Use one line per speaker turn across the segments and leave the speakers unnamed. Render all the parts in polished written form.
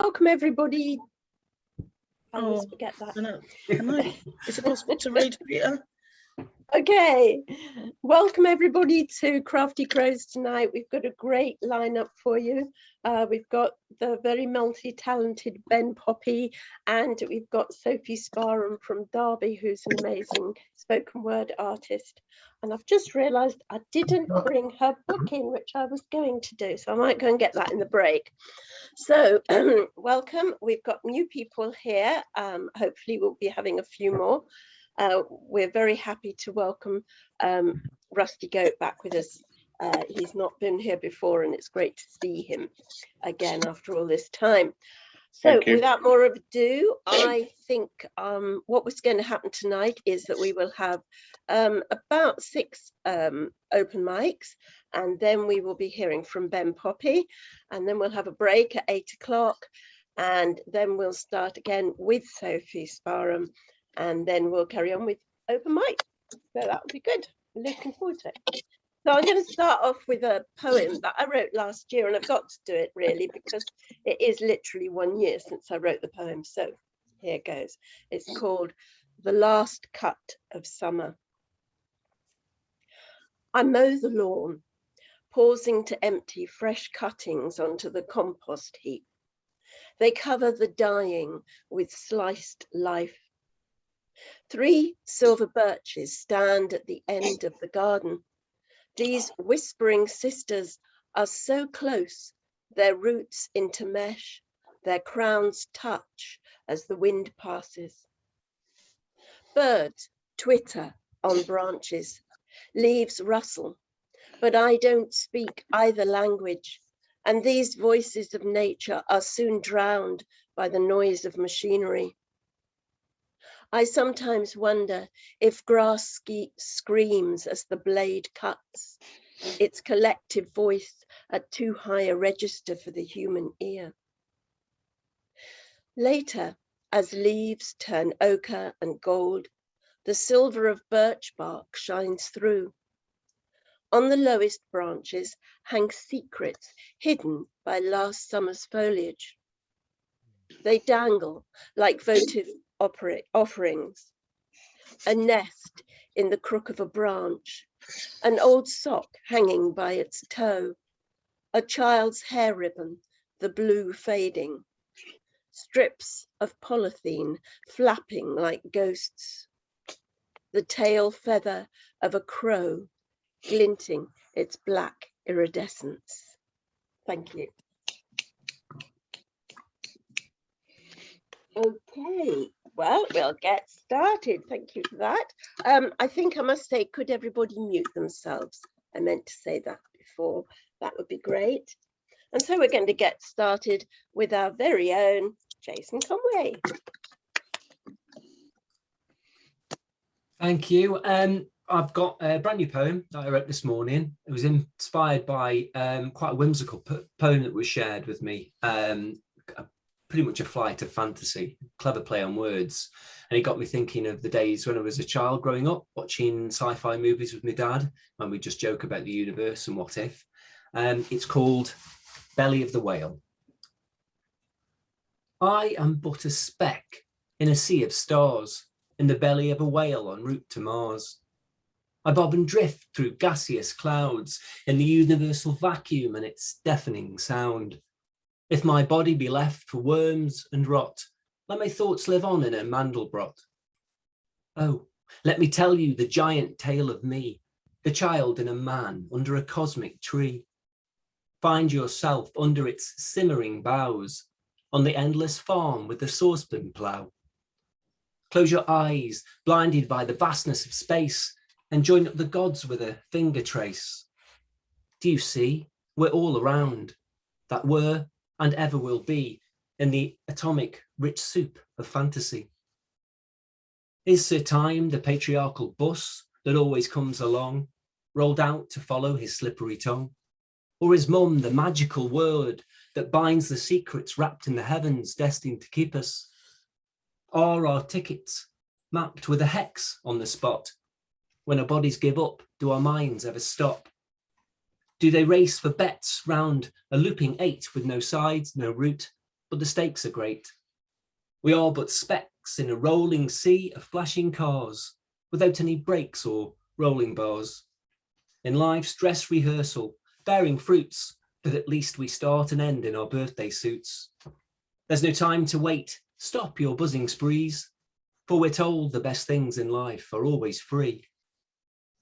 Welcome everybody. I
Oh,
always forget that.
Is it possible to read, Peter?
Okay, welcome everybody to Crafty Crows tonight. We've got a great lineup for you. We've got the very multi-talented Ben Poppy, and we've got Sophie Sparham from Derby, who's an amazing spoken word artist. And I've just realised I didn't bring her book in, which I was going to do, so I might go and get that in the break. So welcome. We've got new people here. Hopefully we'll be having a few more. We're very happy to welcome Rusty Goat back with us. He's not been here before, and it's great to see him again after all this time. So without more ado, I think what was going to happen tonight is that we will have about 6 open mics, and then we will be hearing from Ben Poppy, and then we'll have a break at 8 o'clock, and then we'll start again with Sophie Sparham, and then we'll carry on with open mic. So that will be good. I'm looking forward to it. So I'm going to start off with a poem that I wrote last year, and I've got to do it really because it is literally 1 year since I wrote the poem. So here it goes. It's called The Last Cut of Summer. I mow the lawn, pausing to empty fresh cuttings onto the compost heap. They cover the dying with sliced life. 3 silver birches stand at the end of the garden. These whispering sisters are so close, their roots intermesh, their crowns touch as the wind passes. Birds twitter on branches, leaves rustle, but I don't speak either language, and these voices of nature are soon drowned by the noise of machinery. I sometimes wonder if grass screams as the blade cuts, its collective voice at too high a register for the human ear. Later, as leaves turn ochre and gold, the silver of birch bark shines through. On the lowest branches hang secrets hidden by last summer's foliage. They dangle like votive offerings, a nest in the crook of a branch, an old sock hanging by its toe, a child's hair ribbon, the blue fading, strips of polythene flapping like ghosts, the tail feather of a crow glinting its black iridescence. Thank you. Okay, well, we'll get started. Thank you for that. I think I must say, could everybody mute themselves? I meant to say that before. That would be great. And so we're going to get started with our very own Jason Conway.
Thank you. I've got a brand new poem that I wrote this morning. It was inspired by quite a whimsical poem that was shared with me. Pretty much a flight of fantasy, clever play on words. And it got me thinking of the days when I was a child growing up, watching sci-fi movies with my dad, when we just joke about the universe and what if. It's called Belly of the Whale. I am but a speck in a sea of stars, in the belly of a whale en route to Mars. I bob and drift through gaseous clouds in the universal vacuum and its deafening sound. If my body be left for worms and rot, let my thoughts live on in a Mandelbrot. Oh, let me tell you the giant tale of me, the child in a man under a cosmic tree. Find yourself under its simmering boughs, on the endless farm with the saucepan plough. Close your eyes, blinded by the vastness of space, and join up the gods with a finger trace. Do you see? We're all around, that were and ever will be, in the atomic rich soup of fantasy. Is Sir Time the patriarchal bus that always comes along, rolled out to follow his slippery tongue? Or is Mum the magical word that binds the secrets wrapped in the heavens destined to keep us? Are our tickets mapped with a hex on the spot? When our bodies give up, do our minds ever stop? Do they race for bets round a looping 8 with no sides, no route, but the stakes are great. We are but specks in a rolling sea of flashing cars, without any brakes or rolling bars. In life's dress rehearsal, bearing fruits, but at least we start and end in our birthday suits. There's no time to wait, stop your buzzing sprees, for we're told the best things in life are always free.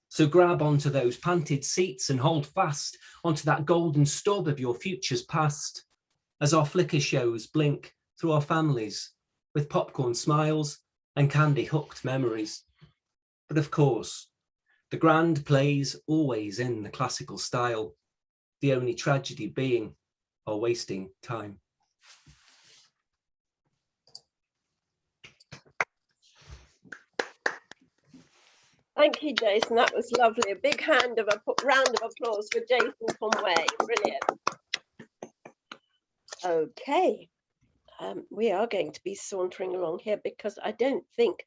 So grab onto those panted seats and hold fast onto that golden stub of your future's past, as our flicker shows blink through our families with popcorn smiles and candy-hooked memories. But of course, the grand play's always in the classical style, the only tragedy being our wasting time.
Thank you, Jason. That was lovely. A big round of applause for Jason Conway. Brilliant. Okay, we are going to be sauntering along here because I don't think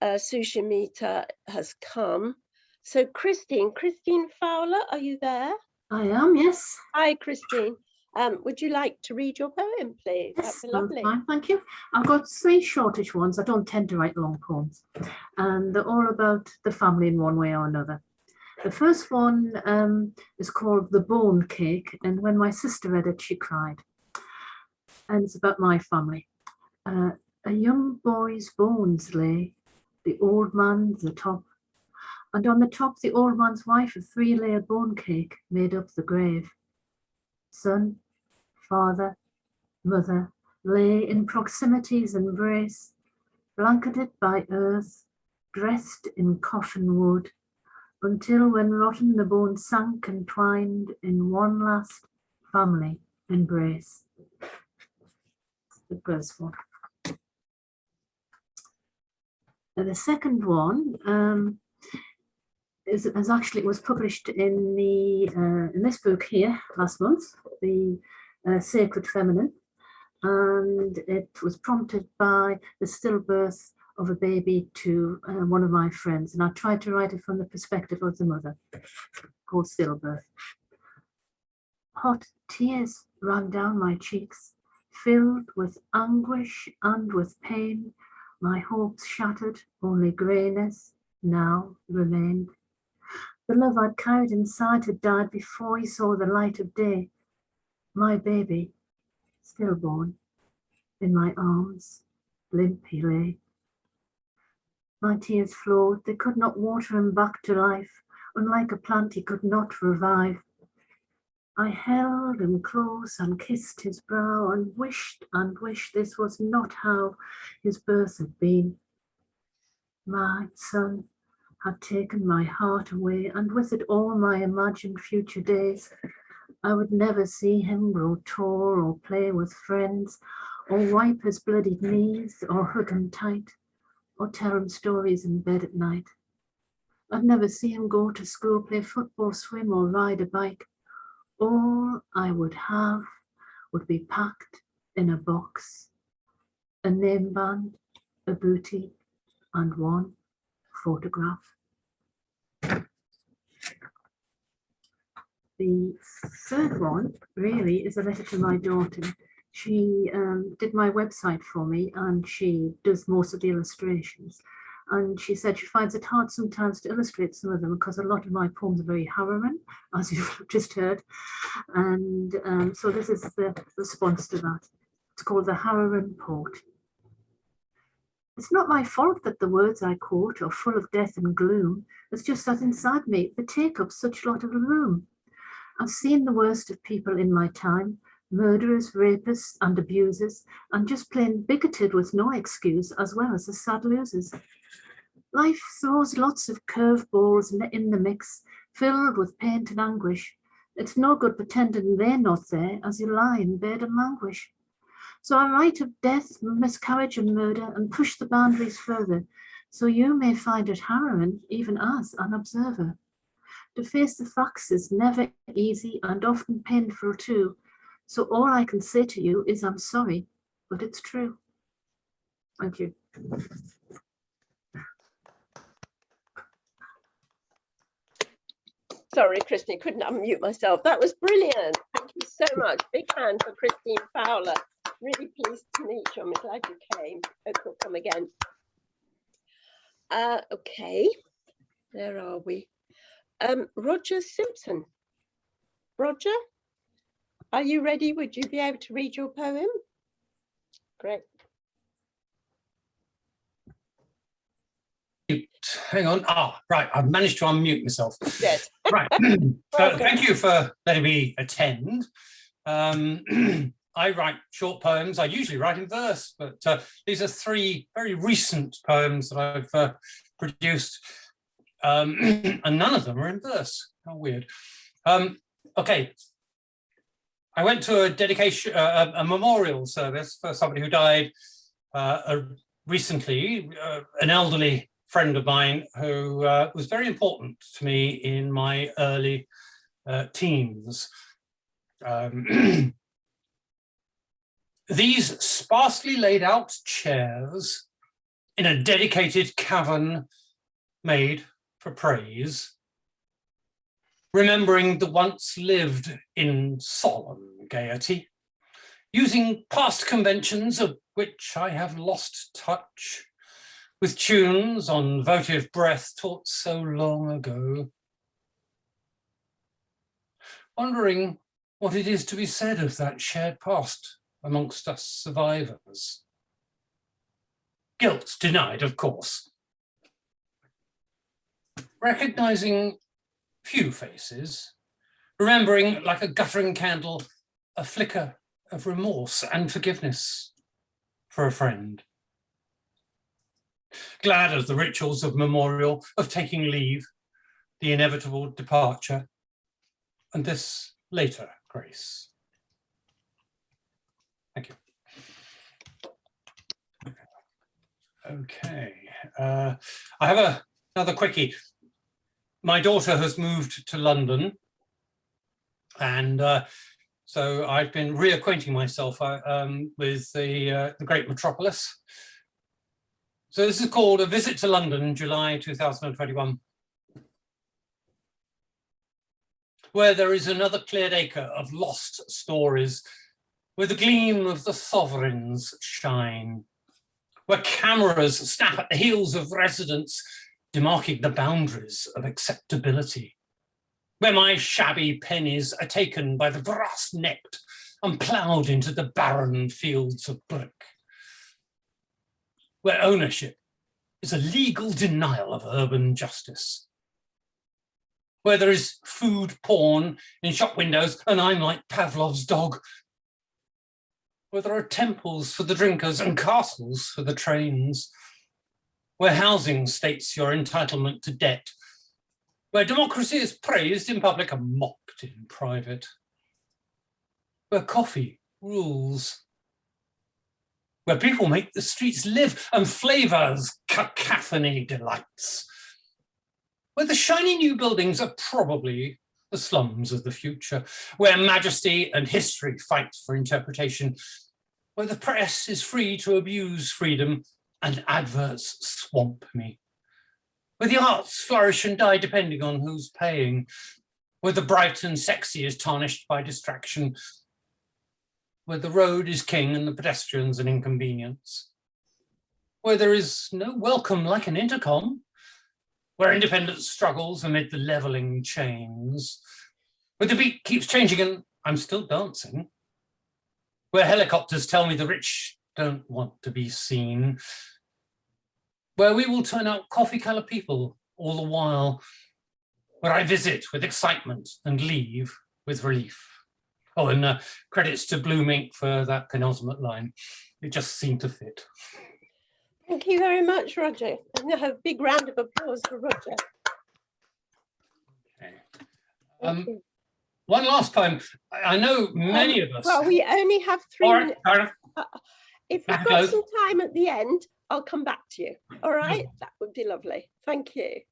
Sushmita has come. So Christine Fowler, are you there?
I am, yes.
Hi, Christine. Would you like to read your poem, please?
Yes,
that'd be lovely.
fine, thank you. I've got 3 shortish ones. I don't tend to write long poems, and they're all about the family in one way or another. The first one is called The Bone Cake, and when my sister read it, she cried. And it's about my family. A young boy's bones lay, the old man's atop, and on the top the old man's wife a 3-layer bone cake made up the grave. Son, father, mother lay in proximity's embrace, blanketed by earth, dressed in coffin wood, until when rotten the bones sank and twined in one last family embrace. The first one. And the second one was published in this book here last month, the Sacred Feminine, and it was prompted by the stillbirth of a baby to one of my friends, and I tried to write it from the perspective of the mother, called Stillbirth. Hot tears ran down my cheeks, filled with anguish and with pain. My hopes shattered, only greyness now remained. The love I'd carried inside had died before he saw the light of day. My baby, stillborn, in my arms, limp he lay. My tears flowed, they could not water him back to life. Unlike a plant, he could not revive. I held him close and kissed his brow and wished this was not how his birth had been. My son had taken my heart away, and with it all my imagined future days. I would never see him grow tall or play with friends, or wipe his bloodied knees, or hug him tight, or tell him stories in bed at night. I'd never see him go to school, play football, swim, or ride a bike. All I would have would be packed in a box, a name band, a booty, and one photograph. The third one really is a letter to my daughter. She did my website for me, and she does most of the illustrations. And she said she finds it hard sometimes to illustrate some of them because a lot of my poems are very harrowing, as you've just heard. And so this is the response to that. It's called The Harrowing Poet. It's not my fault that the words I quote are full of death and gloom. It's just that inside me they take up such lot of room. I've seen the worst of people in my time, murderers, rapists and abusers, and just plain bigoted with no excuse, as well as the sad losers. Life throws lots of curveballs in the mix, filled with pain and anguish. It's no good pretending they're not there as you lie in bed and languish. So I write of death, miscarriage and murder and push the boundaries further, so you may find it harrowing even as an observer. To face the facts is never easy and often painful too. So all I can say to you is I'm sorry, but it's true. Thank you.
Sorry, Christine, couldn't unmute myself. That was brilliant. Thank you so much. Big hand for Christine Fowler. Really pleased to meet you. I'm glad you came. Hope you'll come again. Okay, where are we? Roger Simpson. Roger, are you ready? Would you be able to read your poem? Great.
Hang on. Right. I've managed to unmute myself.
Good.
Right. Thank you for letting me attend. I write short poems. I usually write in verse, but these are 3 very recent poems that I've produced, and none of them are in verse. How weird. Okay. I went to a dedication, a memorial service for somebody who died recently, an elderly friend of mine who was very important to me in my early teens. These sparsely laid out chairs in a dedicated cavern made for praise, remembering the once lived in solemn gaiety, using past conventions of which I have lost touch, with tunes on votive breath taught so long ago, wondering what it is to be said of that shared past amongst us survivors. Guilt denied, of course. Recognizing few faces, remembering like a guttering candle, a flicker of remorse and forgiveness for a friend. Glad of the rituals of memorial, of taking leave, the inevitable departure, and this later grace. Thank you. Okay, I have another quickie. My daughter has moved to London, and so I've been reacquainting myself with the great metropolis. So this is called A Visit to London, July 2021. Where there is another cleared acre of lost stories, where the gleam of the sovereigns shine, where cameras snap at the heels of residents, demarking the boundaries of acceptability, where my shabby pennies are taken by the brass-necked and ploughed into the barren fields of brick, where ownership is a legal denial of urban justice, where there is food porn in shop windows and I'm like Pavlov's dog, where there are temples for the drinkers and castles for the trains, where housing states your entitlement to debt, where democracy is praised in public and mocked in private, where coffee rules, where people make the streets live and flavours cacophony delights, where the shiny new buildings are probably the slums of the future, where majesty and history fight for interpretation, where the press is free to abuse freedom and adverts swamp me, where the arts flourish and die depending on who's paying, where the bright and sexy is tarnished by distraction, where the road is king and the pedestrians an inconvenience, where there is no welcome like an intercom, where independence struggles amid the levelling chains, where the beat keeps changing and I'm still dancing, where helicopters tell me the rich don't want to be seen, where we will turn out coffee-coloured people all the while, where I visit with excitement and leave with relief. Oh, and credits to Blue Ink for that penultimate line. It just seemed to fit.
Thank you very much, Roger. And a big round of applause for Roger.
Okay. One last poem. I know many of us.
Well, we only have 3 minutes.
Right.
If we've got some time at the end, I'll come back to you. All right, that would be lovely. Thank you.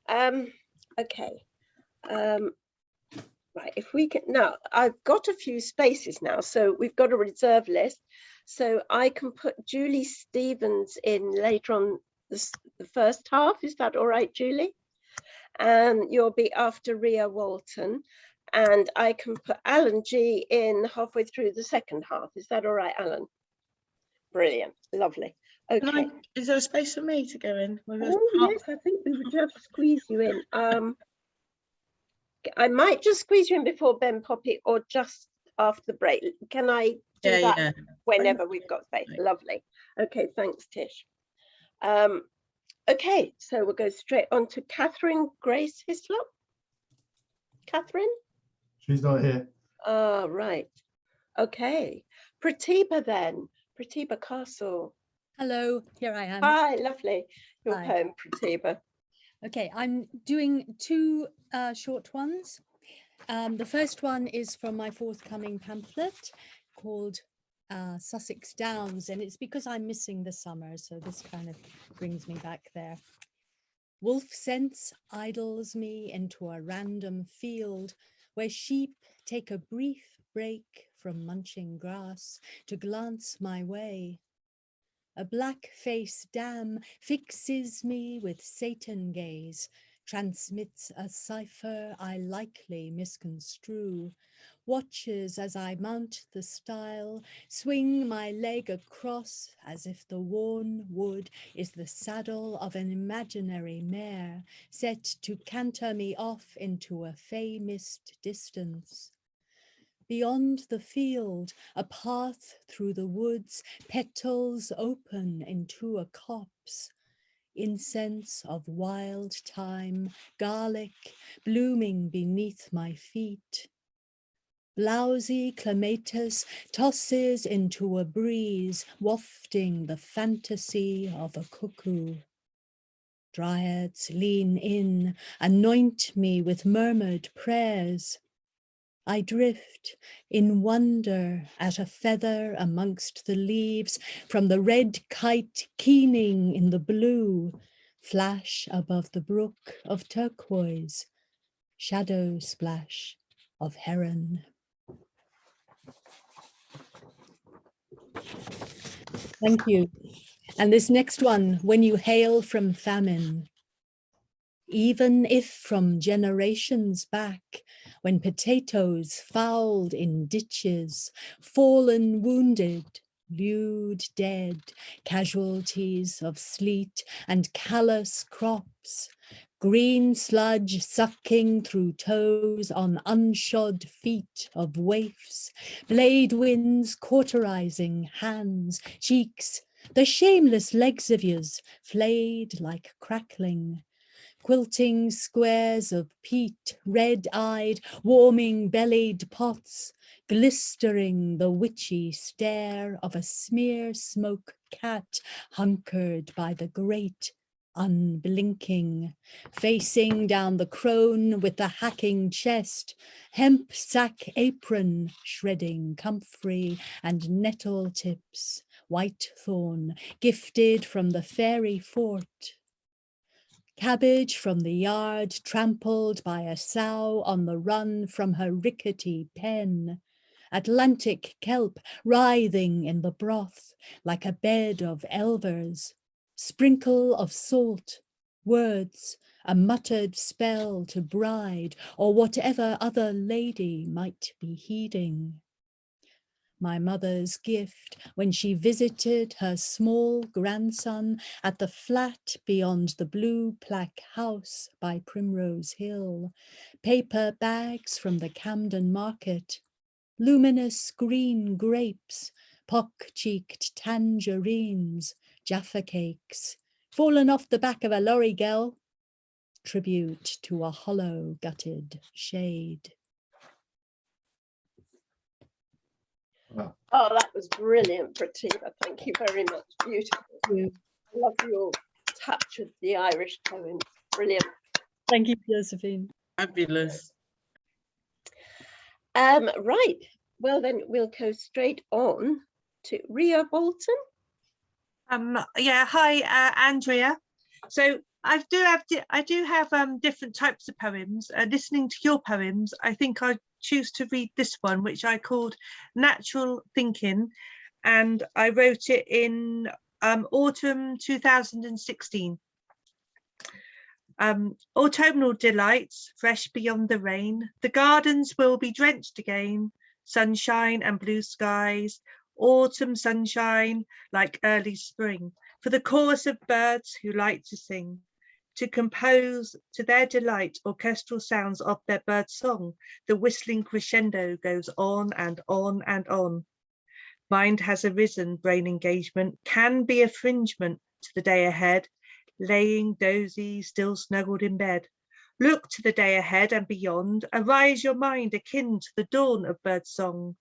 Okay. Right, if we can now, I've got a few spaces now, so we've got a reserve list. So I can put Julie Stevens in later on the first half. Is that all right, Julie? And you'll be after Ria Walton. and I can put Alan G in halfway through the second half. Is that all right, Alan? Brilliant, lovely. Okay.
Is there a space for me to go in?
Oh yes, I think we would just squeeze you in. I might just squeeze you in before Ben Poppy or just after the break. Can I do that whenever we've got space? Lovely. Okay, thanks, Tish. Okay, so we'll go straight on to Catherine Grace Hislop. Catherine?
She's not here.
Oh, right. Okay. Pratibha then. Pratibha Castle.
Hello, here I am.
Hi, lovely. Your
Hi.
poem, Pratibha.
Okay, I'm doing two short ones. The first one is from my forthcoming pamphlet called Sussex Downs, and it's because I'm missing the summer, so this kind of brings me back there. Wolf sense idles me into a random field where sheep take a brief break from munching grass to glance my way. A black-faced dam fixes me with Satan gaze, transmits a cipher I likely misconstrue, watches as I mount the stile, swing my leg across as if the worn wood is the saddle of an imaginary mare set to canter me off into a fey-mist distance. Beyond the field, a path through the woods, petals open into a copse. Incense of wild thyme, garlic, blooming beneath my feet. Blousy clematis tosses into a breeze, wafting the fantasy of a cuckoo. Dryads lean in, anoint me with murmured prayers. I drift in wonder at a feather amongst the leaves, from the red kite keening in the blue, flash above the brook of turquoise, shadow splash of heron. Thank you. And this next one, when you hail from famine. Even if from generations back, when potatoes fouled in ditches, fallen wounded, lewd dead, casualties of sleet and callous crops, green sludge sucking through toes on unshod feet of waifs, blade winds cauterizing hands, cheeks, the shameless legs of yours flayed like crackling, quilting squares of peat, red-eyed, warming bellied pots, glistering the witchy stare of a smear smoke cat hunkered by the grate, unblinking, facing down the crone with the hacking chest, hemp sack apron shredding comfrey and nettle tips, whitethorn gifted from the fairy fort. Cabbage from the yard trampled by a sow on the run from her rickety pen. Atlantic kelp writhing in the broth like a bed of elvers. Sprinkle of salt, words, a muttered spell to bride or whatever other lady might be heeding. My mother's gift when she visited her small grandson at the flat beyond the blue plaque house by Primrose Hill, paper bags from the Camden market, luminous green grapes, pock-cheeked tangerines, Jaffa cakes, fallen off the back of a lorry, girl, tribute to a hollow-gutted shade.
Wow.
Oh, that was brilliant, Pratibha. Thank you very much. Beautiful. I love your touch of the Irish poems. Brilliant.
Thank you, Josephine.
Fabulous.
Right. Well, then we'll go straight on to Ria Bolton.
Yeah, hi, Andrea. So I do have different types of poems. Listening to your poems, I think I choose to read this one, which I called Natural Thinking, and I wrote it in autumn 2016. Autumnal delights, fresh beyond the rain. The gardens will be drenched again. Sunshine and blue skies, autumn sunshine like early spring. For the chorus of birds who like to sing, to compose to their delight orchestral sounds of their bird song. The whistling crescendo goes on and on and on. Mind has arisen, brain engagement can be a fringement to the day ahead. Laying dozy, still snuggled in bed. Look to the day ahead and beyond. Arise your mind akin to the dawn of bird song.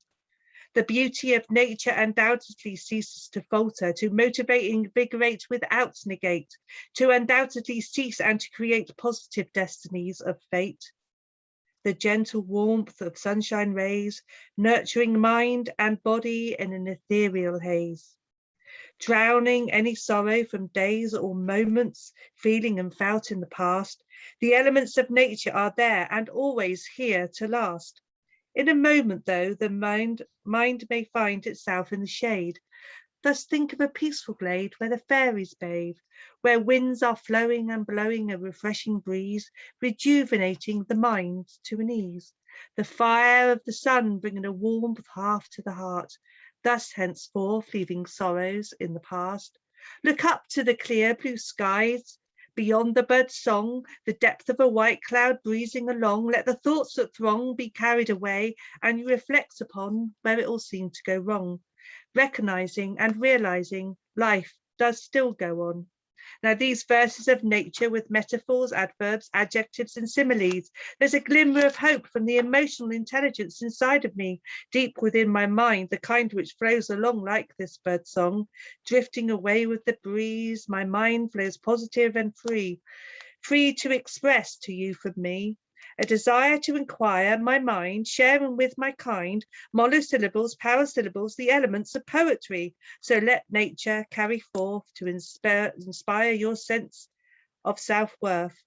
The beauty of nature undoubtedly ceases to falter, to motivate, invigorate without negate, to undoubtedly cease and to create positive destinies of fate. The gentle warmth of sunshine rays, nurturing mind and body in an ethereal haze. Drowning any sorrow from days or moments, feeling and felt in the past. The elements of nature are there and always here to last. In a moment, though, the mind may find itself in the shade. Thus think of a peaceful glade where the fairies bathe, where winds are flowing and blowing a refreshing breeze, rejuvenating the mind to an ease. The fire of the sun bringing a warmth half to the heart. Thus henceforth leaving sorrows in the past. Look up to the clear blue skies, beyond the bird's song, the depth of a white cloud breezing along. Let the thoughts that throng be carried away, and you reflect upon where it all seemed to go wrong, recognizing and realizing life does still go on. Now these verses of nature with metaphors, adverbs, adjectives and similes, there's a glimmer of hope from the emotional intelligence inside of me, deep within my mind, the kind which flows along like this bird song, drifting away with the breeze. My mind flows positive and free, free to express to you from me. A desire to inquire, my mind, sharing with my kind, monosyllables, parasyllables, the elements of poetry. So let nature carry forth to inspire your sense of self-worth.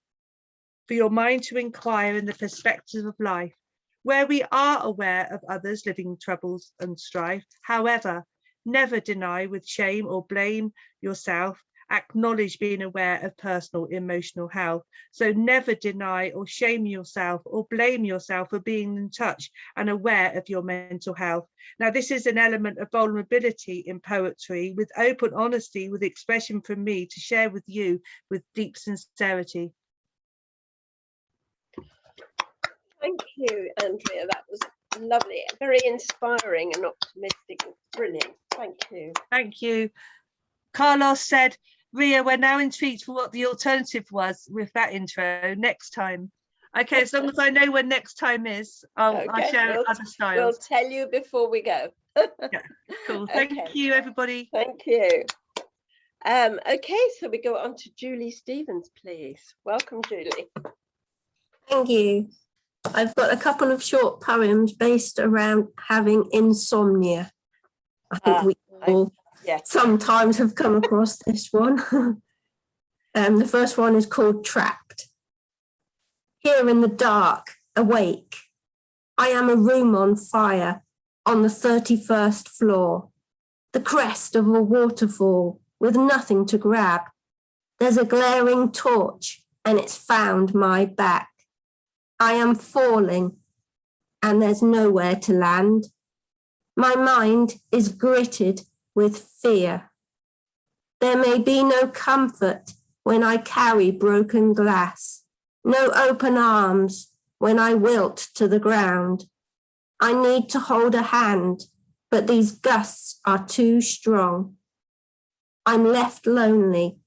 For your mind to inquire in the perspective of life, where we are aware of others living troubles and strife. However, never deny with shame or blame yourself. Acknowledge being aware of personal emotional health. So never deny or shame yourself or blame yourself for being in touch and aware of your mental health. Now this is an element of vulnerability in poetry, with open honesty, with expression from me to share with you with deep sincerity.
Thank you, Andrea. That was lovely, very inspiring and optimistic. Brilliant. Thank you.
Thank you. Carlos said, Ria, we're now intrigued for what the alternative was with that intro next time. Okay, as long as I know when next time is, I'll share other styles.
We'll tell you before we go.
Yeah, cool. Thank you, everybody.
Thank you. Okay, so we go on to Julie Stevens, please. Welcome, Julie.
Thank you. I've got a couple of short poems based around having insomnia. I think we all sometimes have come across this one. The first one is called Trapped. Here in the dark, awake, I am a room on fire on the 31st floor, the crest of a waterfall with nothing to grab. There's a glaring torch and it's found my back. I am falling and there's nowhere to land. My mind is gritted with fear. There may be no comfort when I carry broken glass, no open arms when I wilt to the ground. I need to hold a hand, but these gusts are too strong. I'm left lonely,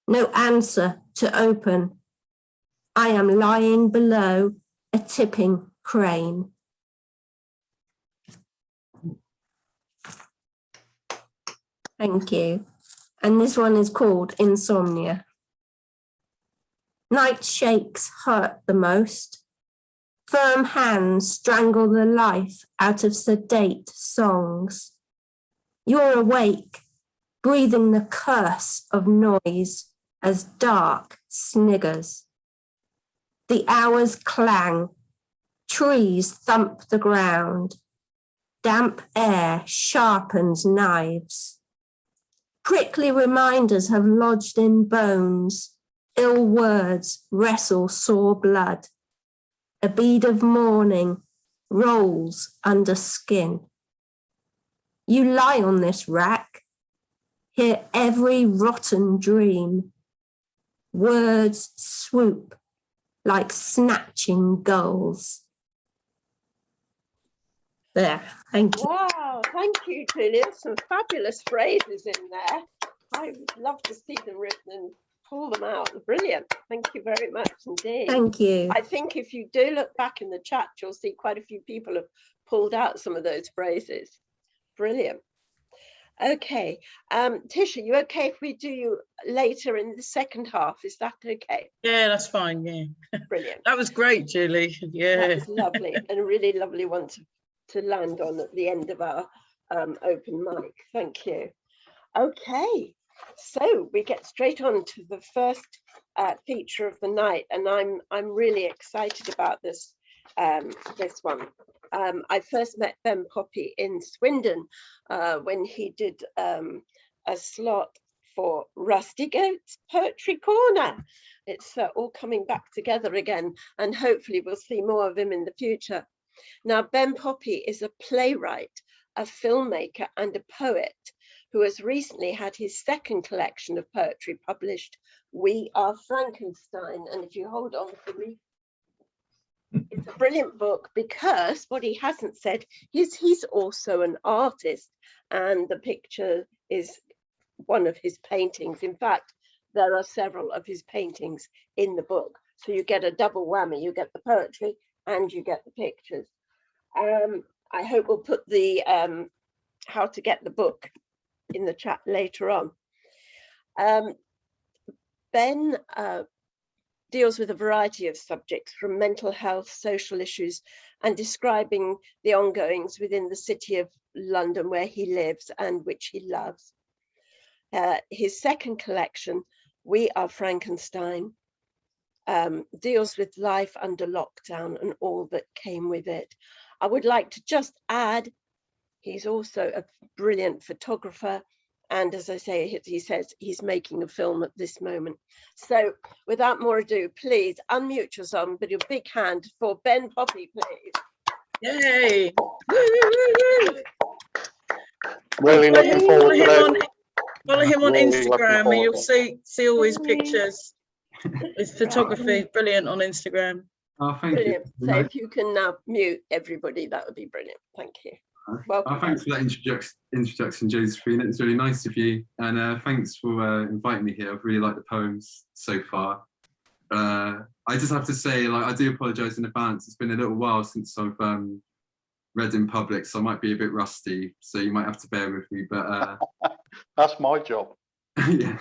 no answer to open. I am lying below a tipping crane. Thank you. And this one is called Insomnia. Night shakes hurt the most. Firm hands strangle the life out of sedate songs. You're awake, breathing the curse of noise as dark sniggers. The hours clang, trees thump the ground. Damp air sharpens knives. Prickly reminders have lodged in bones. ill words wrestle sore blood. A bead of mourning rolls under skin. You lie on this rack, hear every rotten dream. Words swoop like snatching gulls. There, thank you.
Wow, thank you, Julia. Some fabulous phrases in there. I would love to see them written and pull them out. Brilliant. Thank you very much indeed.
Thank you.
I think if you do look back in the chat, you'll see quite a few people have pulled out some of those phrases. Brilliant. Okay, Tisha, you okay if we do you later in the second half? Is that okay?
Yeah, that's fine. Yeah.
Brilliant.
That was great, Julie. Yeah.
That was lovely and a really lovely one to land on at the end of our open mic. Thank you. Okay, so we get straight on to the first feature of the night, and I'm really excited about this this one. I first met Ben Poppy in Swindon when he did a slot for Rusty Goat's Poetry Corner. It's all coming back together again, and hopefully we'll see more of him in the future. Now, Ben Poppy is a playwright, a filmmaker and a poet who has recently had his second collection of poetry published, We Are Frankenstein. And if you hold on for me, it's a brilliant book, because what he hasn't said is he's also an artist, and the picture is one of his paintings. In fact, there are several of his paintings in the book. So you get a double whammy, you get the poetry and you get the pictures. I hope we'll put the how to get the book in the chat later on. Ben deals with a variety of subjects, from mental health, social issues, and describing the ongoings within the city of London where he lives and which he loves. His second collection, We Are Frankenstein, deals with life under lockdown and all that came with it. I would like to just add, he's also a brilliant photographer, and as I say, he says he's making a film at this moment. So without more ado, please unmute yourself and put your big hand for Ben Poppy, please.
Yay.
Really looking forward to that.
Follow him on
Really
Instagram and you'll
looking
see all his pictures. His photography, brilliant on Instagram.
Oh, thank
Brilliant.
you.
So if you can now mute everybody, that would be brilliant. Thank you. Welcome.
Thanks for that introduction, Josephine. It's really nice of you, and thanks for inviting me here. I've really liked the poems so far. I just have to say, like, I do apologise in advance. It's been a little while since I've read in public, so I might be a bit rusty. So you might have to bear with me. But
That's my job.
yeah,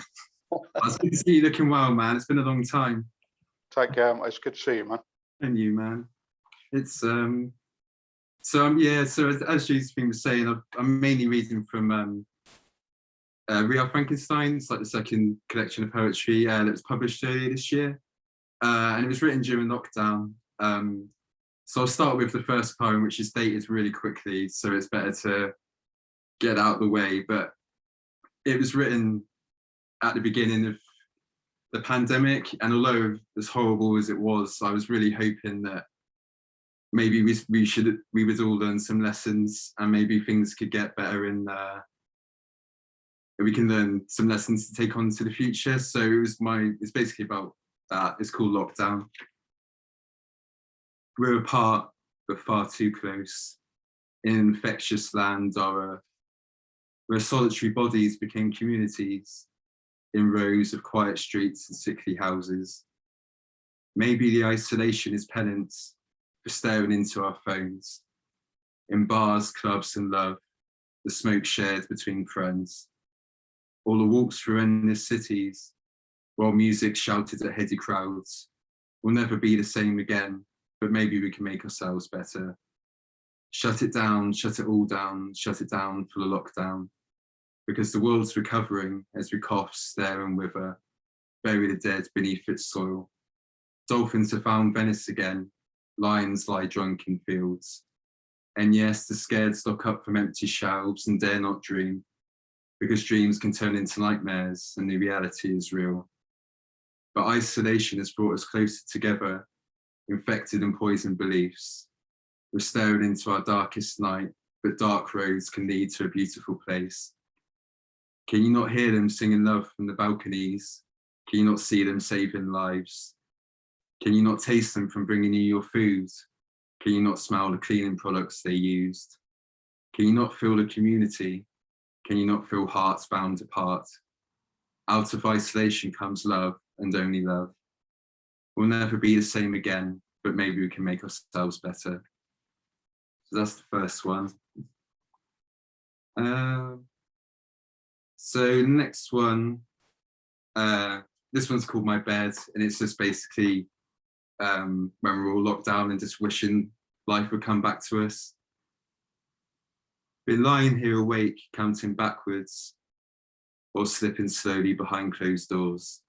it's good to see you looking well, man. It's been a long time.
Take care. It's good to see you, man.
And you, man. It's yeah. So as Josephine was saying, I'm mainly reading from We Are Frankenstein. It's like the second collection of poetry that was published earlier this year, and it was written during lockdown. So I'll start with the first poem, which is dated really quickly, so it's better to get out of the way. But it was written at the beginning of the pandemic, and although as horrible as it was, I was really hoping that maybe we would all learn some lessons, and maybe things could get better, and we can learn some lessons to take on to the future. So it's basically about that. It's called Lockdown. We're apart, but far too close. In an infectious land, where solitary bodies became communities, in rows of quiet streets and sickly houses. Maybe the isolation is penance for staring into our phones. In bars, clubs and love, the smoke shared between friends. Or the walks through endless cities, while music shouted at heady crowds. We'll never be the same again, but maybe we can make ourselves better. Shut it down, shut it all down, shut it down for the lockdown. Because the world's recovering as we cough, stare and wither, bury the dead beneath its soil. Dolphins have found Venice again, lions lie drunk in fields. And yes, the scared stock up from empty shelves and dare not dream, because dreams can turn into nightmares and the reality is real. but isolation has brought us closer together, infected and poisoned beliefs. We're staring into our darkest night, but dark roads can lead to a beautiful place. Can you not hear them singing love from the balconies? Can you not see them saving lives? Can you not taste them from bringing you your food? Can you not smell the cleaning products they used? Can you not feel the community? Can you not feel hearts bound apart? Out of isolation comes love, and only love. We'll never be the same again, but maybe we can make ourselves better. So that's the first one. So the next one, this one's called My Bed, and it's just basically when we're all locked down and just wishing life would come back to us. Been lying here awake, counting backwards, or slipping slowly behind closed doors,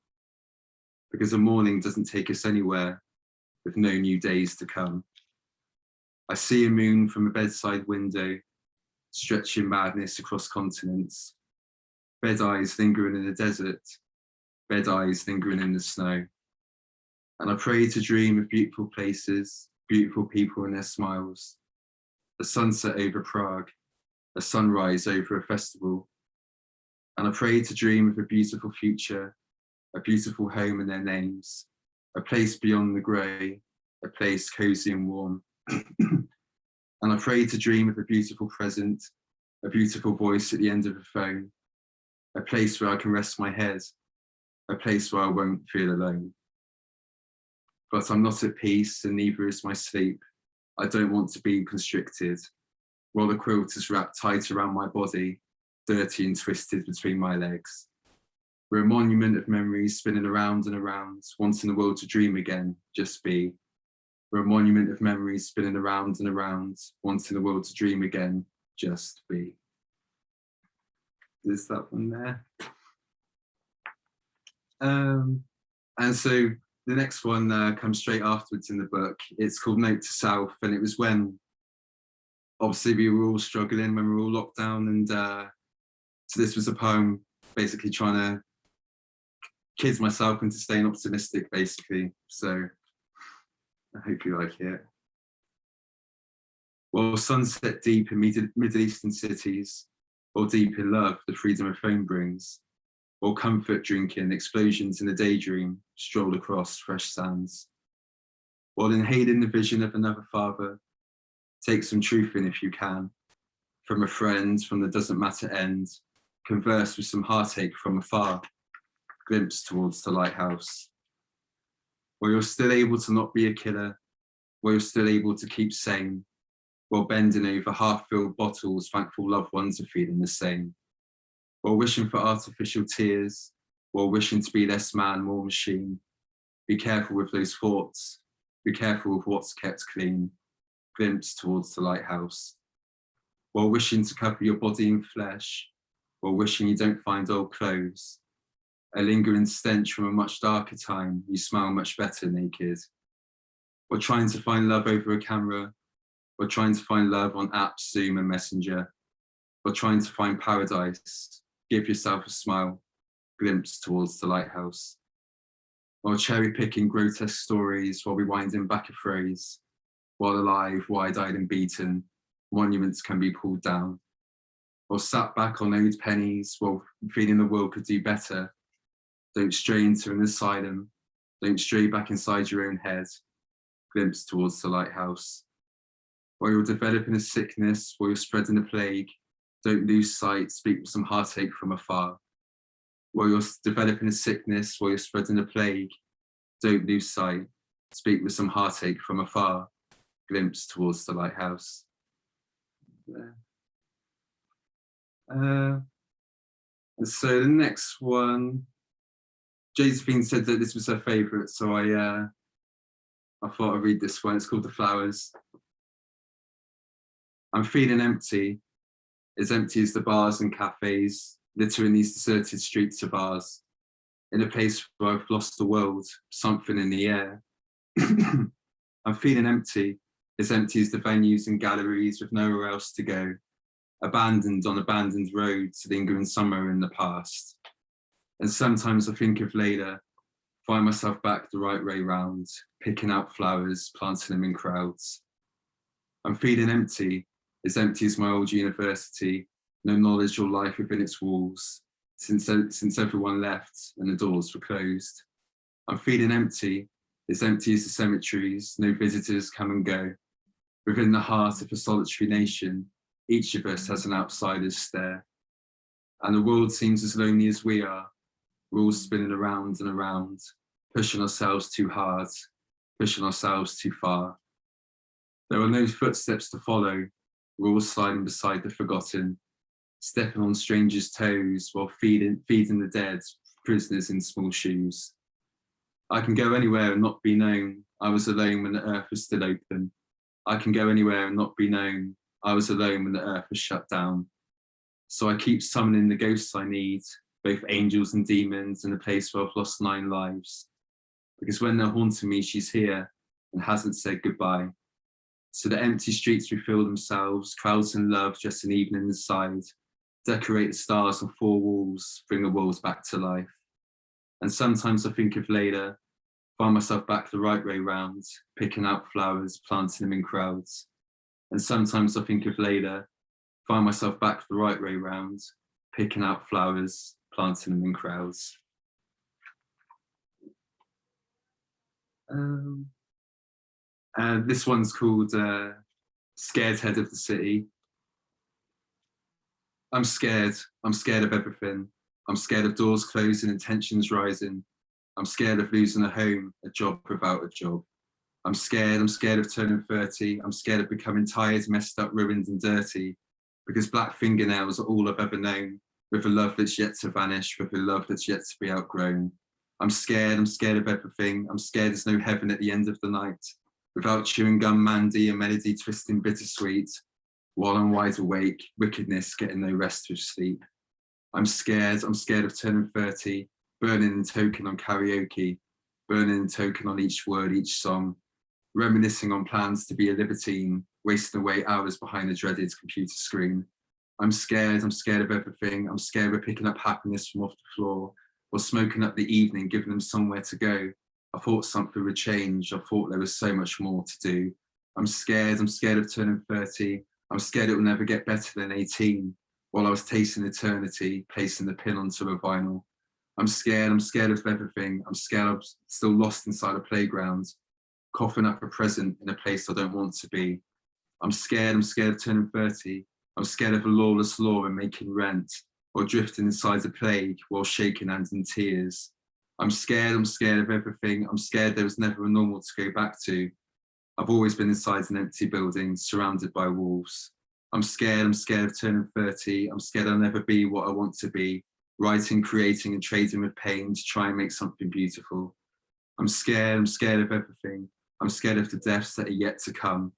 because the morning doesn't take us anywhere with no new days to come. I see a moon from a bedside window, stretching madness across continents, bed eyes lingering in the desert, bed eyes lingering in the snow. And I pray to dream of beautiful places, beautiful people and their smiles, a sunset over Prague, a sunrise over a festival. And I pray to dream of a beautiful future, a beautiful home and their names, a place beyond the grey, a place cosy and warm. And I pray to dream of a beautiful present, a beautiful voice at the end of a phone, a place where I can rest my head, a place where I won't feel alone. But I'm not at peace, and neither is my sleep. I don't want to be constricted, while the quilt is wrapped tight around my body, dirty and twisted between my legs. We're a monument of memories spinning around and around, wanting the world to dream again, just be. We're a monument of memories spinning around and around, wanting the world to dream again, just be. There's that one there. And so the next one comes straight afterwards in the book. It's called Note to Self, and it was when obviously we were all struggling, when we were all locked down, and so this was a poem basically trying to kid myself into staying optimistic, basically. So I hope you like it. While sunset deep in Middle Eastern cities, or deep in love the freedom of phone brings, or comfort drinking explosions in a daydream stroll across fresh sands. While inhaling the vision of another father, take some truth in if you can, from a friend from the doesn't matter end, converse with some heartache from afar, glimpse towards the lighthouse. While you're still able to not be a killer, while you're still able to keep sane, while bending over half-filled bottles, thankful loved ones are feeling the same. While wishing for artificial tears, while wishing to be less man, more machine. Be careful with those thoughts, be careful with what's kept clean, glimpse towards the lighthouse. While wishing to cover your body in flesh, while wishing you don't find old clothes, a lingering stench from a much darker time, you smell much better naked. While trying to find love over a camera, while trying to find love on apps, Zoom and Messenger, while trying to find paradise, give yourself a smile, glimpse towards the lighthouse. While cherry picking grotesque stories, while rewinding back a phrase, while alive, wide-eyed and beaten, monuments can be pulled down. While sat back on owed pennies, while feeling the world could do better, don't stray into an asylum, don't stray back inside your own head, glimpse towards the lighthouse. While you're developing a sickness, while you're spreading a plague, don't lose sight, speak with some heartache from afar. While you're developing a sickness, while you're spreading a plague, don't lose sight, speak with some heartache from afar, glimpse towards the lighthouse. And so the next one, Josephine said that this was her favourite, so I thought I'd read this one. It's called The Flowers. I'm feeling empty, as empty as the bars and cafes, littering these deserted streets of ours, in a place where I've lost the world, something in the air. I'm feeling empty as the venues and galleries with nowhere else to go, abandoned on abandoned roads, lingering somewhere in the past. And sometimes I think of Layla, find myself back the right way round, picking out flowers, planting them in crowds. I'm feeling empty, as empty as my old university, no knowledge or life within its walls, since everyone left and the doors were closed. I'm feeling empty as the cemeteries, no visitors come and go. Within the heart of a solitary nation, each of us has an outsider's stare. And the world seems as lonely as we are. We're all spinning around and around, pushing ourselves too hard, pushing ourselves too far. There are no footsteps to follow. We're all sliding beside the forgotten, stepping on strangers' toes while feeding the dead, prisoners in small shoes. I can go anywhere and not be known. I was alone when the earth was still open. I can go anywhere and not be known. I was alone when the earth was shut down. So I keep summoning the ghosts I need, both angels and demons, in a place where I've lost 9 lives. Because when they're haunting me, she's here and hasn't said goodbye. So the empty streets refill themselves, crowds in love just an evening inside, decorate the stars on 4 walls, bring the walls back to life. And sometimes I think of later, find myself back the right way round, picking out flowers, planting them in crowds. And sometimes I think of later, find myself back the right way round, picking out flowers, planting them in crowds. This one's called Scared Head of the City. I'm scared of everything. I'm scared of doors closing and tensions rising. I'm scared of losing a home, a job without a job. I'm scared of turning 30. I'm scared of becoming tired, messed up, ruined and dirty. Because black fingernails are all I've ever known, with a love that's yet to vanish, with a love that's yet to be outgrown. I'm scared of everything. I'm scared there's no heaven at the end of the night. Without chewing gum, Mandy, a melody twisting bittersweet. While I'm wide awake, wickedness getting no rest with sleep. I'm scared of turning 30, burning in token on karaoke, burning in token on each word, each song, reminiscing on plans to be a libertine, wasting away hours behind the dreaded computer screen. I'm scared of everything. I'm scared of picking up happiness from off the floor, or smoking up the evening, giving them somewhere to go. I thought something would change. I thought there was so much more to do. I'm scared of turning 30. I'm scared it will never get better than 18. While I was tasting eternity, placing the pin onto a vinyl. I'm scared of everything. I'm scared I'm still lost inside a playground, coughing up a present in a place I don't want to be. I'm scared of turning 30. I'm scared of a lawless law and making rent, or drifting inside a plague while shaking hands in tears. I'm scared of everything. I'm scared there was never a normal to go back to. I've always been inside an empty building, surrounded by wolves. I'm scared of turning 30. I'm scared I'll never be what I want to be, writing, creating and trading with pain to try and make something beautiful. I'm scared of everything. I'm scared of the deaths that are yet to come,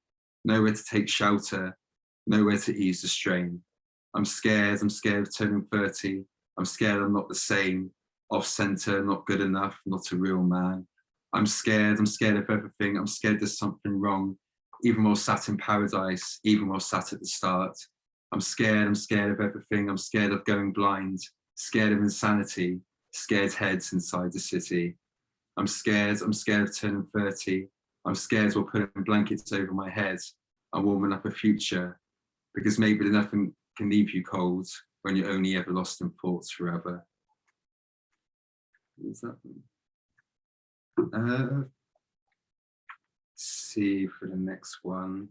nowhere to take shelter, nowhere to ease the strain. I'm scared of turning 30. I'm scared I'm not the same, off center, not good enough, not a real man. I'm scared of everything. I'm scared there's something wrong, even while sat in paradise, even while sat at the start. I'm scared of everything. I'm scared of going blind, scared of insanity, scared heads inside the city. I'm scared of turning 30. I'm scared we're putting blankets over my head and warming up a future, because maybe nothing can leave you cold when you're only ever lost in thoughts forever. What is that? See for the next one.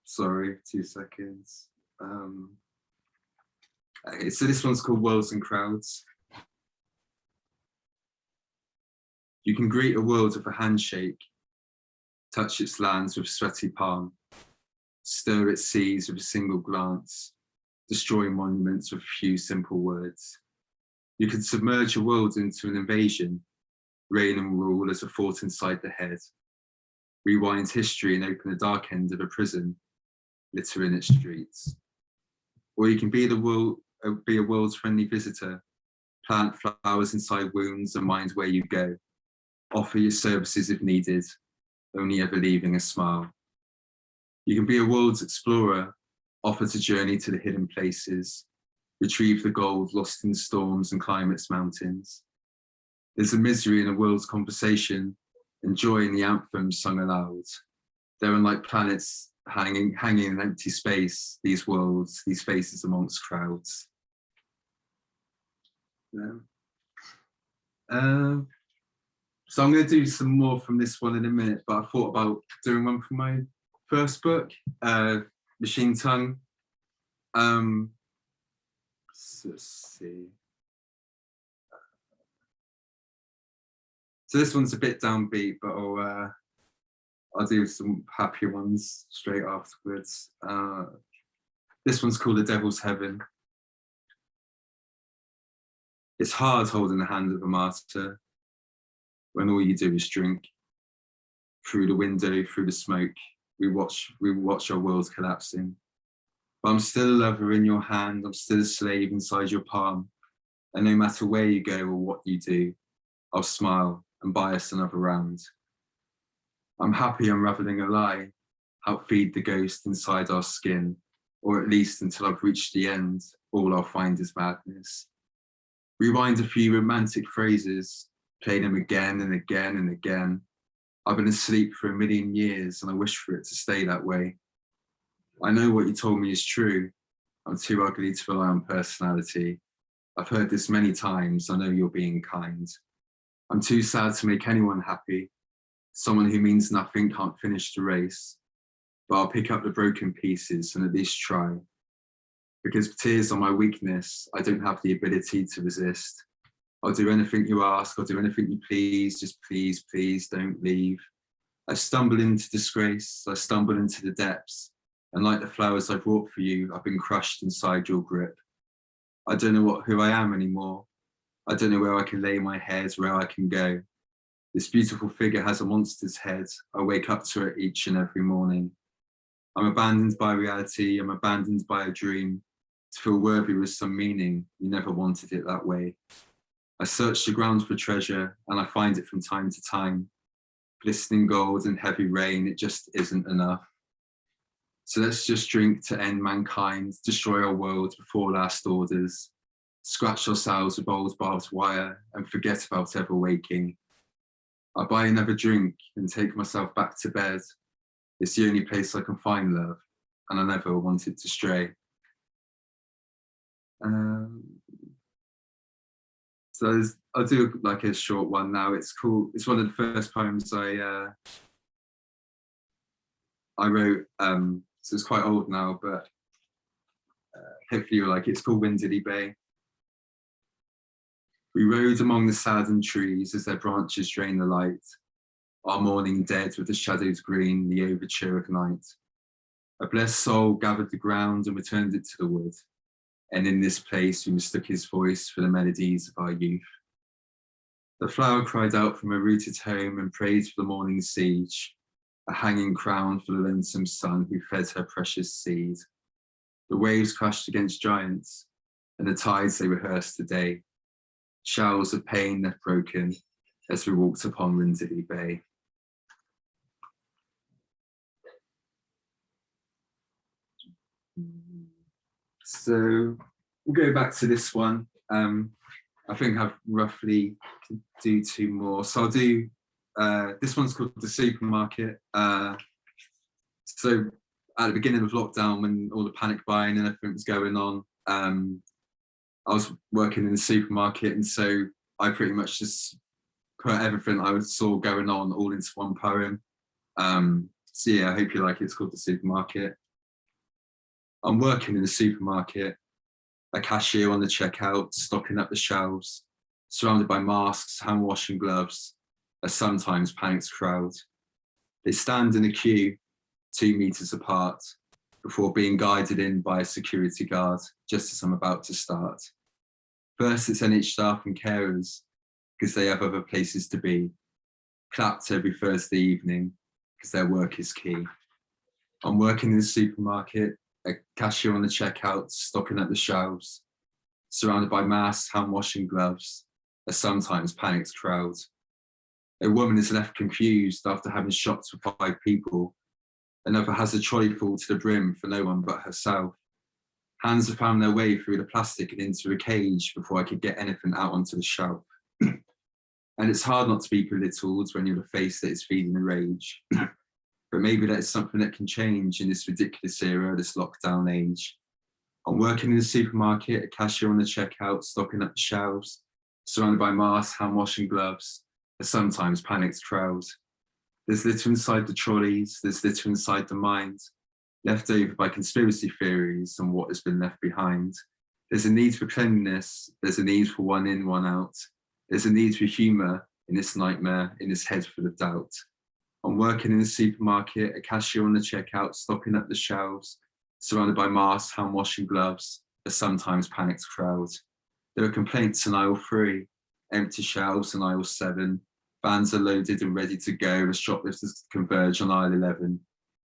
Sorry, 2 seconds. Okay, so this one's called Worlds and Crowds. You can greet a world with a handshake, touch its lands with sweaty palm, stir its seas with a single glance, destroy monuments with a few simple words. You can submerge a world into an invasion, reign and rule as a thought inside the head, rewind history and open the dark end of a prison, littering its streets. Or you can be a world's friendly visitor, plant flowers inside wounds and mind where you go, offer your services if needed, only ever leaving a smile. You can be a world's explorer, offer to journey to the hidden places, retrieve the gold lost in storms and climb its mountains. There's a misery in a world's conversation, and joy in the anthems sung aloud. They're unlike planets hanging in empty space, these worlds, these faces amongst crowds. Yeah. So I'm going to do some more from this one in a minute, but I thought about doing one from my first book, Machine Tongue. So let's see. So this one's a bit downbeat, but I'll do some happier ones straight afterwards. This one's called The Devil's Heaven. It's hard holding the hand of a martyr when all you do is drink. Through the window, through the smoke, we watch our world collapsing. But I'm still a lover in your hand, I'm still a slave inside your palm. And no matter where you go or what you do, I'll smile and buy us another round. I'm happy unraveling a lie, outfeed the ghost inside our skin, or at least until I've reached the end, all I'll find is madness. Rewind a few romantic phrases, play them again and again and again. I've been asleep for 1,000,000 years and I wish for it to stay that way. I know what you told me is true. I'm too ugly to rely on personality. I've heard this many times, I know you're being kind. I'm too sad to make anyone happy. Someone who means nothing can't finish the race. But I'll pick up the broken pieces and at least try. Because tears are my weakness, I don't have the ability to resist. I'll do anything you ask, I'll do anything you please, just please, please don't leave. I stumble into disgrace, I stumble into the depths, and like the flowers I brought for you, I've been crushed inside your grip. I don't know who I am anymore. I don't know where I can lay my head, where I can go. This beautiful figure has a monster's head. I wake up to it each and every morning. I'm abandoned by reality, I'm abandoned by a dream. To feel worthy with some meaning, you never wanted it that way. I search the ground for treasure and I find it from time to time. Glistening gold and heavy rain, it just isn't enough. So let's just drink to end mankind, destroy our world before last orders, scratch ourselves with old barbed wire and forget about ever waking. I buy another drink and take myself back to bed. It's the only place I can find love, and I never wanted to stray. So I'll do like a short one now. It's called, it's one of the first poems I wrote. So it's quite old now, but hopefully you'll like it. It's called Windley Bay. We rode among the saddened trees as their branches drain the light. Our morning dead with the shadows green, the overture of night. A blessed soul gathered the ground and returned it to the wood. And in this place we mistook his voice for the melodies of our youth. The flower cried out from her rooted home and prayed for the morning siege, a hanging crown for the lonesome sun who fed her precious seed. The waves crashed against giants, and the tides they rehearsed today. Showers of pain left broken as we walked upon Windley Bay. So we'll go back to this one. I think I've roughly can do 2 more. So I'll do, this one's called The Supermarket. So at the beginning of lockdown, when all the panic buying and everything was going on, I was working in the supermarket, and so I pretty much just put everything I saw going on all into one poem. So yeah, I hope you like it. It's called The Supermarket. I'm working in the supermarket, a cashier on the checkout, stocking up the shelves, surrounded by masks, hand washing gloves, a sometimes panicked crowd. They stand in a queue, 2 meters apart, before being guided in by a security guard, just as I'm about to start. First, it's NH staff and carers, because they have other places to be, clapped every Thursday evening, because their work is key. I'm working in the supermarket, a cashier on the checkout, stocking up the shelves, surrounded by masks, hand washing gloves, a sometimes panicked crowd. A woman is left confused after having shopped for 5 people. Another has a trolley full to the brim for no one but herself. Hands have found their way through the plastic and into a cage before I could get anything out onto the shelf. And it's hard not to be belittled when you're the face that is feeding the rage. But maybe that is something that can change in this ridiculous era, this lockdown age. I'm working in the supermarket, a cashier on the checkout, stocking up the shelves, surrounded by masks, hand washing gloves, a sometimes panicked crowd. There's litter inside the trolleys, there's litter inside the mind, left over by conspiracy theories and what has been left behind. There's a need for cleanliness, there's a need for one in, one out. There's a need for humour in this nightmare, in this head full of doubt. I'm working in the supermarket, a cashier on the checkout, stocking up the shelves, surrounded by masks, hand washing gloves, a sometimes panicked crowd. There are complaints in aisle 3, empty shelves in aisle 7. Vans are loaded and ready to go as shoplifters converge on aisle 11.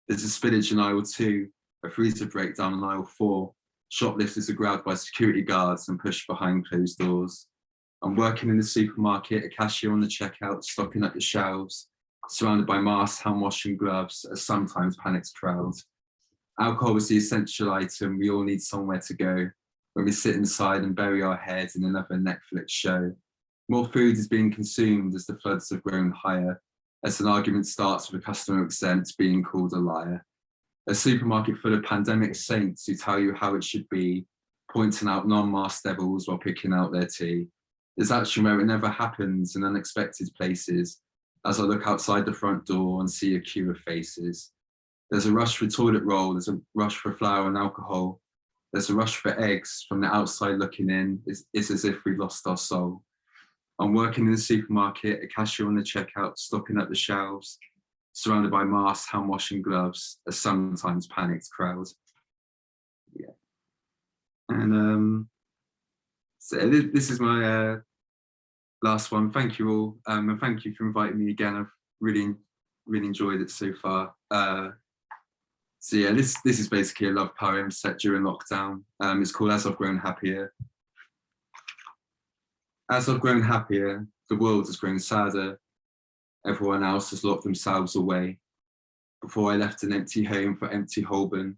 There's a spillage in aisle 2, a freezer breakdown in aisle 4. Shoplifters are grabbed by security guards and pushed behind closed doors. I'm working in the supermarket, a cashier on the checkout, stocking up the shelves, surrounded by masks, hand washing gloves, a sometimes panicked crowd. Alcohol is the essential item. We all need somewhere to go when we sit inside and bury our heads in another Netflix show. More food is being consumed as the floods have grown higher, as an argument starts with a customer exempt being called a liar. A supermarket full of pandemic saints who tell you how it should be, pointing out non-masked devils while picking out their tea. There's action where it never happens in unexpected places, as I look outside the front door and see a queue of faces. There's a rush for toilet roll, there's a rush for flour and alcohol. There's a rush for eggs. From the outside looking in, it's as if we lost our soul. I'm working in the supermarket, a cashier on the checkout, stocking up the shelves, surrounded by masks, hand washing gloves, a sometimes panicked crowd. Yeah. And so this is my last one. Thank you all, and thank you for inviting me again. I've really enjoyed it so far. So yeah, this is basically a love poem set during lockdown. It's called As I've Grown Happier. As I've grown happier, the world has grown sadder. Everyone else has locked themselves away. Before I left an empty home for empty Holborn,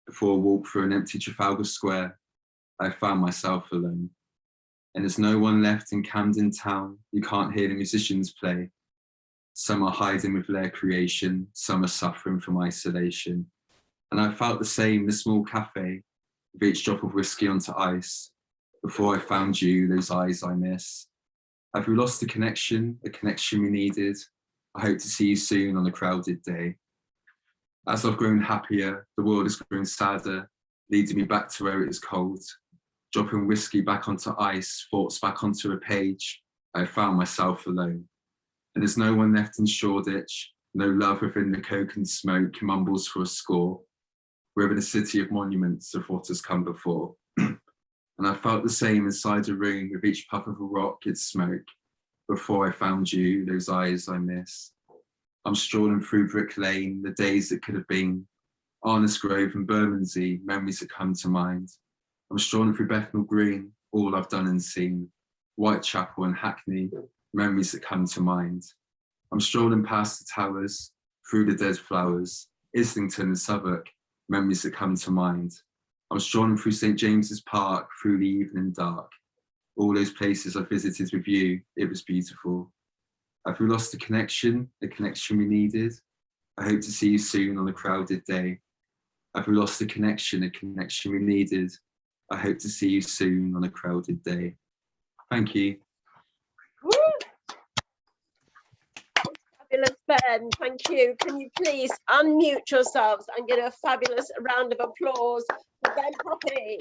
before I walked through an empty Trafalgar Square, I found myself alone. And there's no one left in Camden Town. You can't hear the musicians play. Some are hiding with their creation, some are suffering from isolation. And I felt the same in a small cafe, with each drop of whiskey onto ice. Before I found you, those eyes I miss. Have we lost the connection we needed? I hope to see you soon on a crowded day. As I've grown happier, the world has grown sadder, leading me back to where it is cold. Dropping whiskey back onto ice, thoughts back onto a page, I found myself alone. And there's no one left in Shoreditch, no love within the coke and smoke, mumbles for a score. We're in a city of monuments of what has come before. And I felt the same inside a room with each puff of a rock, its smoke. Before I found you, those eyes I miss. I'm strolling through Brick Lane, the days that could have been. Arness Grove and Bermondsey, memories that come to mind. I'm strolling through Bethnal Green, all I've done and seen. Whitechapel and Hackney, memories that come to mind. I'm strolling past the towers, through the dead flowers. Islington and Southwark, memories that come to mind. I'm strolling through St. James's Park, through the evening dark. All those places I visited with you, it was beautiful. Have we lost the connection we needed? I hope to see you soon on a crowded day. Have we lost the connection we needed? I hope to see you soon on a crowded day. Thank you.
Woo! Fabulous, Ben, thank you. Can you please unmute yourselves and get a fabulous round of applause for Ben Poppy?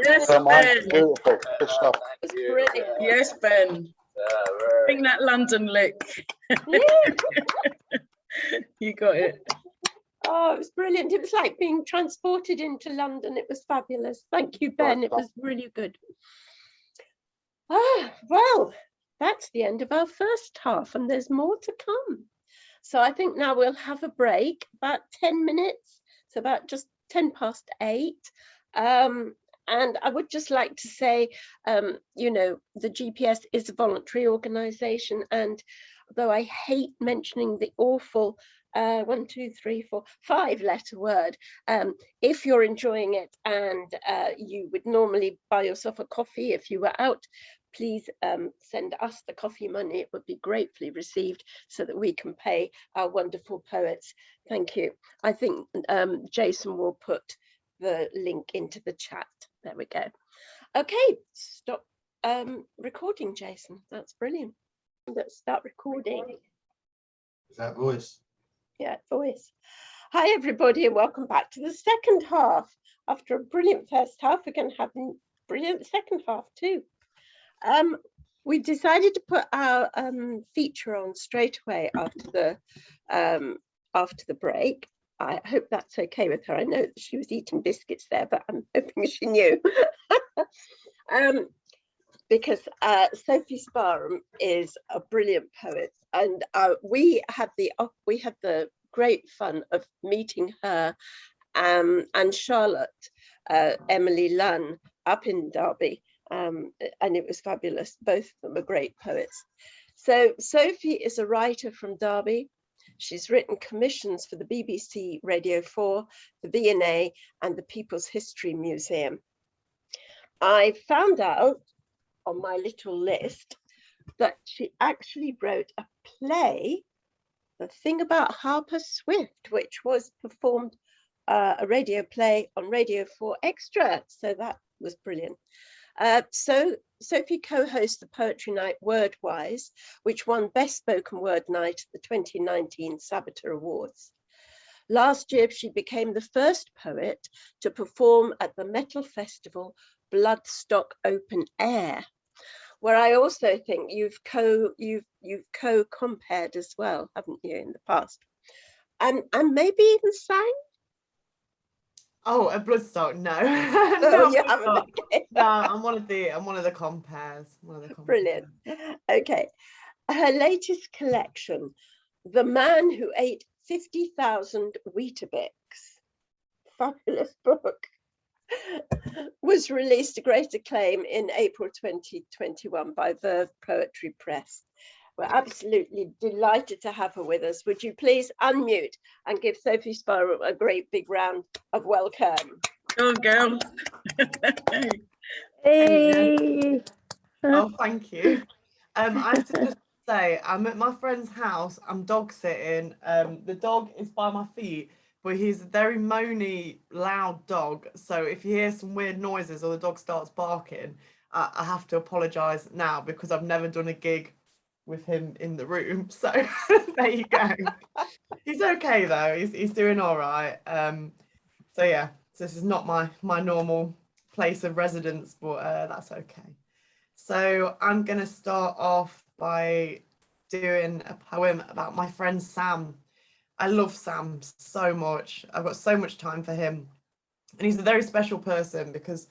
Yes,
Oh, man,
Ben.
beautiful. Good stuff.
It's brilliant.
Yes, Ben. Bring that London lick.
Yeah.
You got it.
Oh, it was brilliant. It was like being transported into London. It was fabulous. Thank you, Ben. It was really good. Ah, well, that's the end of our first half, and there's more to come. So I think now we'll have a break, about 10 minutes, so about just 8:10. And I would just like to say, you know, the GPS is a voluntary organisation, and though I hate mentioning the awful 1, 2, 3, 4, 5-letter word. If you're enjoying it and you would normally buy yourself a coffee if you were out, please send us the coffee money. It would be gratefully received so that we can pay our wonderful poets. Thank you. I think Jason will put the link into the chat. There we go. Okay, stop recording, Jason. That's brilliant. Let's start recording.
Is that voice?
Yeah, voice. Hi, everybody, and welcome back to the second half. After a brilliant first half, we're going to have a brilliant second half too. We decided to put our feature on straight away after the break. I hope that's okay with her. I know that she was eating biscuits there, but I'm hoping she knew. Because Sophie Sparham is a brilliant poet, and we had the great fun of meeting her and Charlotte, Emily Lunn, up in Derby, and it was fabulous. Both of them are great poets. So Sophie is a writer from Derby. She's written commissions for the BBC Radio 4, the V&A, and the People's History Museum. I found out on my little list that she actually wrote a play, The Thing About Harper Swift, which was performed a radio play on Radio 4 Extra. So that was brilliant. So Sophie co-hosts the poetry night Wordwise, which won Best Spoken Word Night at the 2019 Saboteur Awards. Last year, she became the first poet to perform at the metal festival Bloodstock Open Air, where I also think you've co-compared as well, haven't you, in the past, and maybe even sang.
Oh, a Bloodstock? No.
No, you haven't. Okay.
No, I'm one of the compares.
Brilliant. Okay. Her latest collection, The Man Who Ate 50,000 Weetabix, fabulous book, was released to great acclaim in April 2021 by Verve Poetry Press. We're absolutely delighted to have her with us. Would you please unmute and give Sophie Sparham a great big round of welcome?
Go on, girl.
Hey. Oh, thank you. I have to just say, I'm at my friend's house. I'm dog sitting. The dog is by my feet, but he's a very moany, loud dog. So if you hear some weird noises or the dog starts barking, I have to apologise now because I've never done a gig with him in the room. So there you go. He's okay though. He's doing all right. So yeah, so this is not my normal place of residence, but that's okay. So I'm going to start off by doing a poem about my friend Sam. I love Sam so much. I've got so much time for him. And he's a very special person because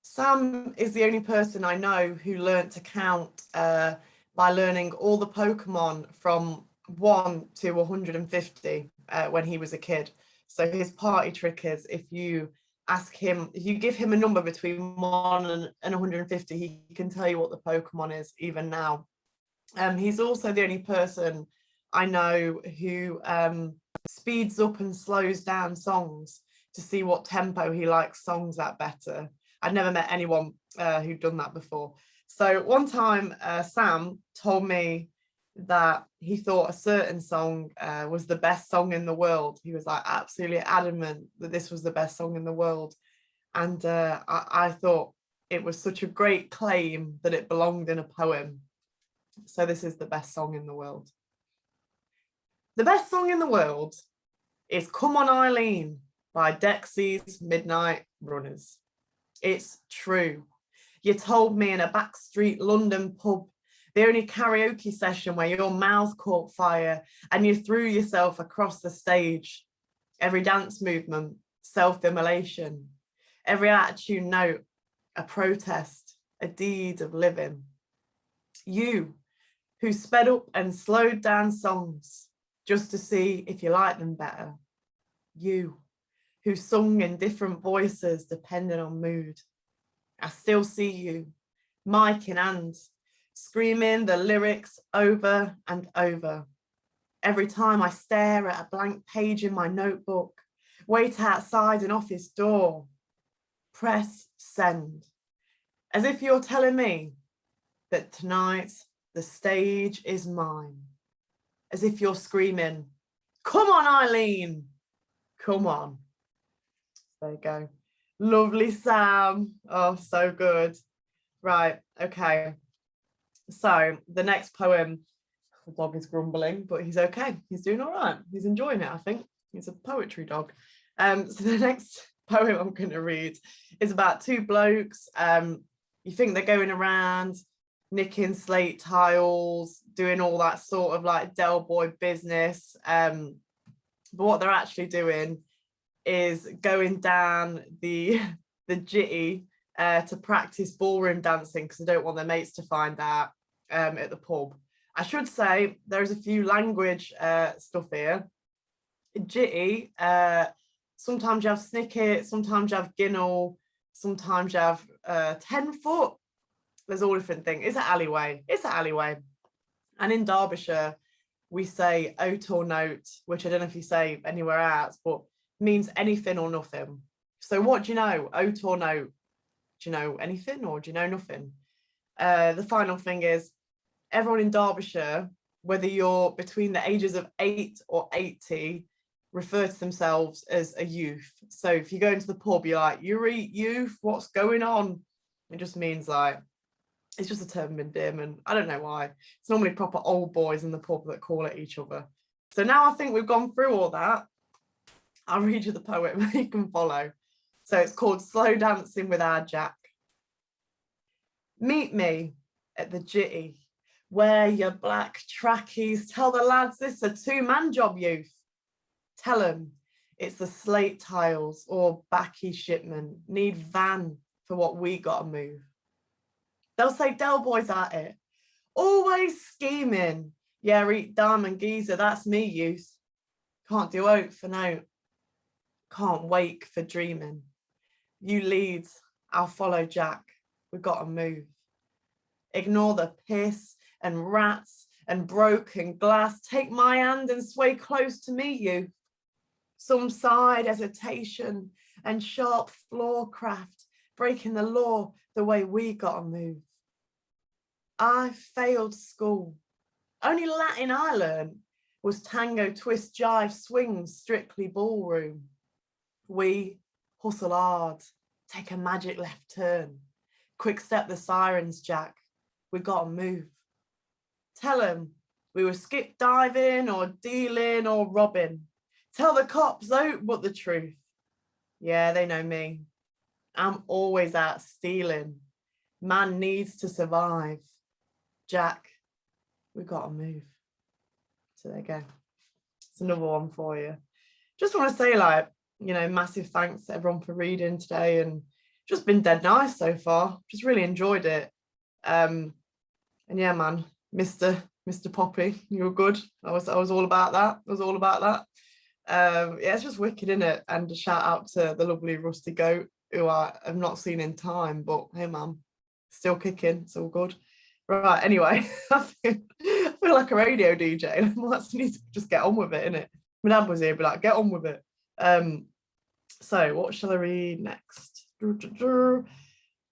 Sam is the only person I know who learnt to count by learning all the Pokemon from 1 to 150 when he was a kid. So his party trick is if you give him a number between 1 and 150, he can tell you what the Pokemon is even now. He's also the only person I know who speeds up and slows down songs to see what tempo he likes songs at better. I'd never met anyone who'd done that before. So one time Sam told me that he thought a certain song was the best song in the world. He was like absolutely adamant that this was the best song in the world. And I thought it was such a great claim that it belonged in a poem. So this is the best song in the world. The best song in the world is Come On Eileen by Dexy's Midnight Runners. It's true. You told me in a backstreet London pub, the only karaoke session where your mouth caught fire and you threw yourself across the stage. Every dance movement, self-immolation. Every attitude note, a protest, a deed of living. You, who sped up and slowed down songs just to see if you liked them better. You, who sung in different voices depending on mood. I still see you, mic in hand, screaming the lyrics over and over. Every time I stare at a blank page in my notebook, wait outside an office door, press send, as if you're telling me that tonight the stage is mine, as if you're screaming, come on, Eileen, come on. There you go. Lovely, Sam. Oh, so good. Right, okay. So the next poem, the dog is grumbling, but he's okay. He's doing all right. He's enjoying it, I think. He's a poetry dog. So the next poem I'm going to read is about two blokes. You think they're going around nicking slate tiles, doing all that sort of like Del Boy business. But what they're actually doing is going down the jitty to practice ballroom dancing because they don't want their mates to find out at the pub. I should say there's a few language stuff here. Jitty, sometimes you have snicket, sometimes you have ginnel, sometimes you have 10 foot. There's all different things. It's an alleyway. It's an alleyway. And in Derbyshire, we say oat or note, which I don't know if you say anywhere else, but means anything or nothing. So what do you know? Oat or note? Do you know anything or do you know nothing? The final thing is, everyone in Derbyshire, whether you're between the ages of 8 or 80, refer to themselves as a youth. So if you go into the pub, you're like, you youth, what's going on? It just means like, it's just a term of endearment. I don't know why. It's normally proper old boys in the pub that call it each other. So now I think we've gone through all that. I'll read you the poem you can follow. So it's called Slow Dancing with Our Jack. Meet me at the jitty. Wear your black trackies. Tell the lads this a two-man job, youth. Tell them it's the slate tiles or backy shipment. Need van for what we gotta move. They'll say Del Boy's at it. Always scheming. Yeah, eat diamond geezer. That's me, youth. Can't do oat for note. Can't wake for dreaming. You lead, I'll follow Jack. We've got to move. Ignore the piss and rats and broken glass. Take my hand and sway close to me, you. Some side hesitation and sharp floor craft, breaking the law the way we got to move. I failed school. Only Latin I learned was tango, twist, jive, swings, strictly ballroom. We hustle hard, take a magic left turn. Quick step the sirens, Jack. We gotta move. Tell them we were skip diving or dealing or robbing. Tell the cops out but the truth. Yeah, they know me. I'm always out stealing. Man needs to survive. Jack, we gotta move. So there you go. It's another one for you. Just want to say, like, you know, massive thanks to everyone for reading today and just been dead nice so far. Just really enjoyed it. And yeah, man, Mr. Poppy, you were good. I was all about that. I was all about that. Yeah, it's just wicked, isn't it? And a shout out to the lovely Rusty Goat, who I have not seen in time, but hey, man, still kicking. It's all good. Right, anyway, I feel like a radio DJ. I need to just get on with it, innit? My dad was here, but like, get on with it. So what shall I read next?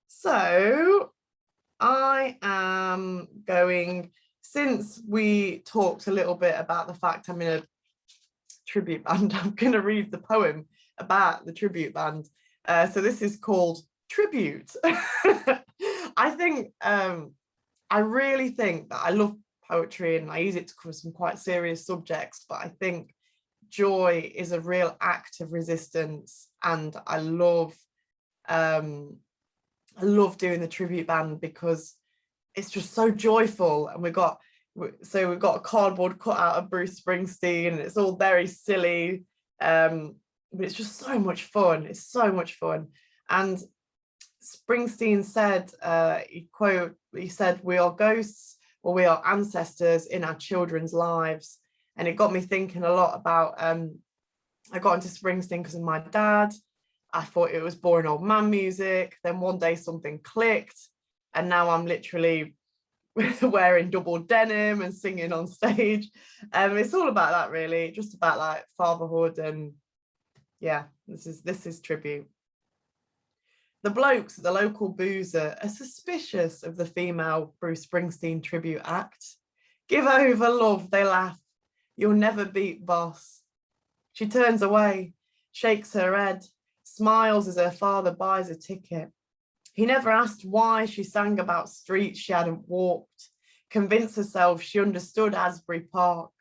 So I am going, since we talked a little bit about the fact I'm in a tribute band, I'm going to read the poem about the tribute band. So this is called Tribute. I think, I really think that I love poetry and I use it to cover some quite serious subjects, but I think joy is a real act of resistance, and I love doing the tribute band because it's just so joyful. And we've got a cardboard cutout of Bruce Springsteen, and it's all very silly, but it's just so much fun. It's so much fun. And Springsteen said, he said, we are ghosts or we are ancestors in our children's lives. And it got me thinking a lot about, I got into Springsteen because of my dad. I thought it was boring old man music. Then one day something clicked, and now I'm literally wearing double denim and singing on stage. It's all about that, really, just about like fatherhood. And yeah, this is tribute. The blokes at the local boozer are suspicious of the female Bruce Springsteen tribute act. Give over, love, they laugh. You'll never beat boss. She turns away, shakes her head, smiles as her father buys a ticket. He never asked why she sang about streets she hadn't walked, convinced herself she understood Asbury Park,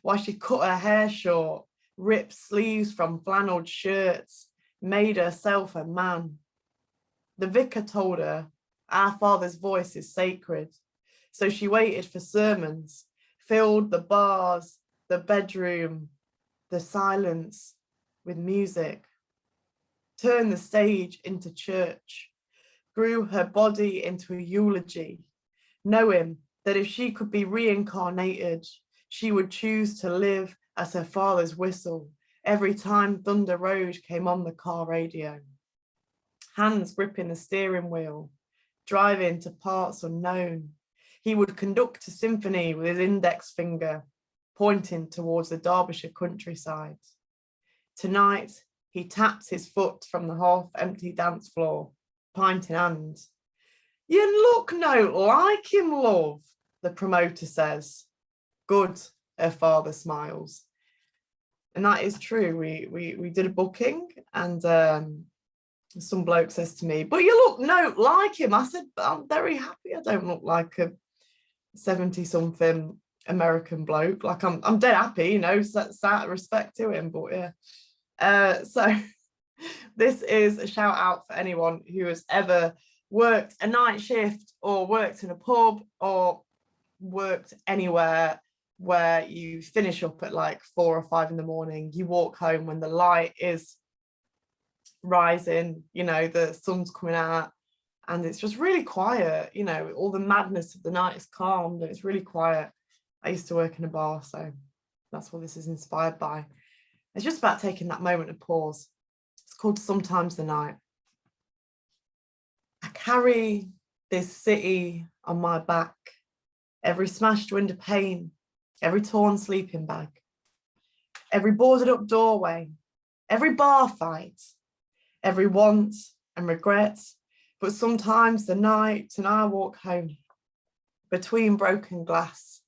why she cut her hair short, ripped sleeves from flannelled shirts, made herself a man. The vicar told her our Father's voice is sacred, so she waited for sermons, filled the bars, the bedroom, the silence with music, turned the stage into church, grew her body into a eulogy, knowing that if she could be reincarnated, she would choose to live as her father's whistle every time Thunder Road came on the car radio. Hands gripping the steering wheel, driving to parts unknown. He would conduct a symphony with his index finger, pointing towards the Derbyshire countryside. Tonight, he taps his foot from the half-empty dance floor, pint in hand. You look no like him, love, the promoter says. Good, her father smiles. And that is true. We did a booking, and some bloke says to me, but you look no like him. I said, but I'm very happy I don't look like a 70-something American bloke. Like I'm dead happy, you know, sat respect to him. But yeah, so this is a shout out for anyone who has ever worked a night shift or worked in a pub or worked anywhere where you finish up at like 4 or 5 in the morning. You walk home when the light is rising, you know, the sun's coming out, and it's just really quiet, you know, all the madness of the night is calmed and it's really quiet. I used to work in a bar, so that's what this is inspired by. It's just about taking that moment of pause. It's called Sometimes the Night. I carry this city on my back, every smashed window pane, every torn sleeping bag, every boarded up doorway, every bar fight, every want and regret. But sometimes the night and I walk home between broken glass,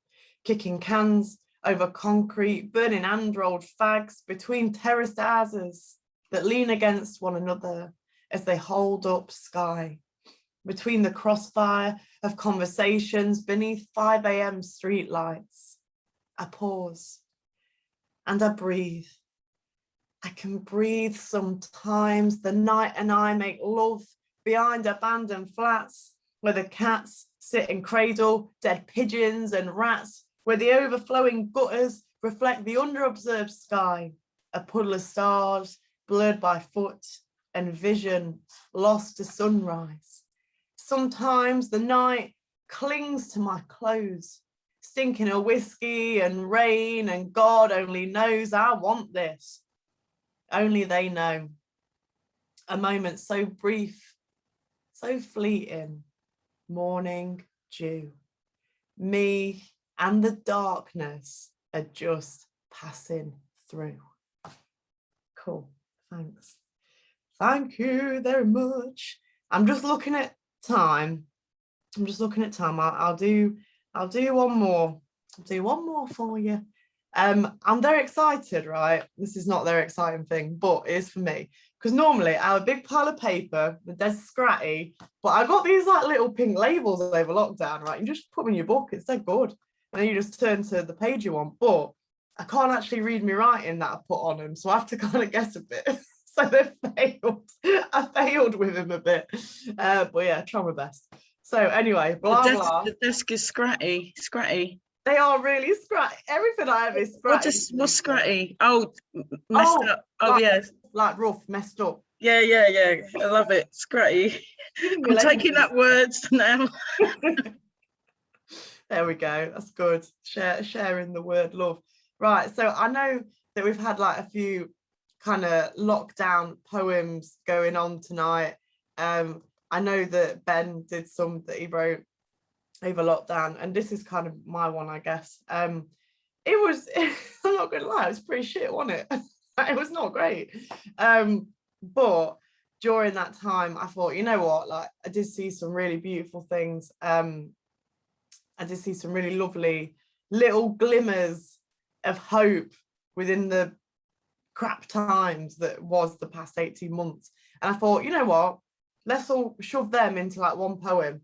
kicking cans over concrete, burning hand-rolled fags between terraced houses that lean against one another as they hold up sky, between the crossfire of conversations beneath 5 a.m. streetlights. I pause and I breathe. I can breathe sometimes. The night and I make love behind abandoned flats where the cats sit and cradle dead pigeons and rats, where the overflowing gutters reflect the underobserved sky, a puddle of stars blurred by foot and vision lost to sunrise. Sometimes the night clings to my clothes, stinking of whiskey and rain, and God only knows I want this. Only they know. A moment so brief, so fleeting, morning dew. Me and the darkness are just passing through. Cool, thanks. Thank you very much. I'm just looking at time. I'll do one more. I'll do one more for you. I'm very excited, right? This is not their exciting thing, but it is for me. Because normally I have a big pile of paper, the desk scratty, but I got these like little pink labels over lockdown, right? You just put them in your book, it's so good. And then you just turn to the page you want. But I can't actually read me writing that I put on them, so I have to kind of guess a bit. So they failed. I failed with him a bit. But yeah, try my best. So anyway, blah, blah.
The desk is scratty.
They are really scratty. Everything I have is scratty.
What's scratty? Oh, messed up. Oh,
like,
yeah.
Like rough, messed up.
Yeah. I love it. Scratty. I'm taking that words now.
There we go. That's good. Sharing the word love. Right. So I know that we've had like a few kind of lockdown poems going on tonight. I know that Ben did some that he wrote over lockdown, and this is kind of my one, I guess. It was, I'm not gonna lie, it was pretty shit, wasn't it? It was not great. But during that time, I thought, you know what, like I did see some really beautiful things. I did see some really lovely little glimmers of hope within the crap times that was the past 18 months. And I thought, you know what, let's all shove them into like one poem.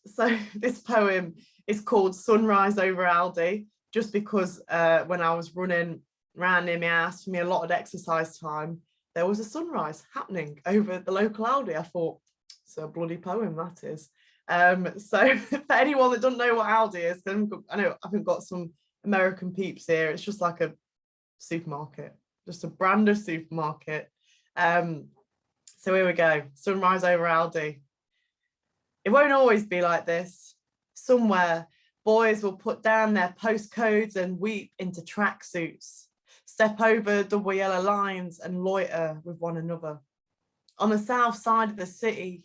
So this poem is called Sunrise Over Aldi, just because when I was running around near my house for me a lot of exercise time, there was a sunrise happening over the local Aldi. I thought, it's a bloody poem, that is. So for anyone that doesn't know what Aldi is, I know I haven't got some American peeps here. It's just like a supermarket, just a brand of supermarket. So here we go. Sunrise over Aldi. It won't always be like this. Somewhere, boys will put down their postcodes and weep into tracksuits, step over double yellow lines and loiter with one another. On the south side of the city,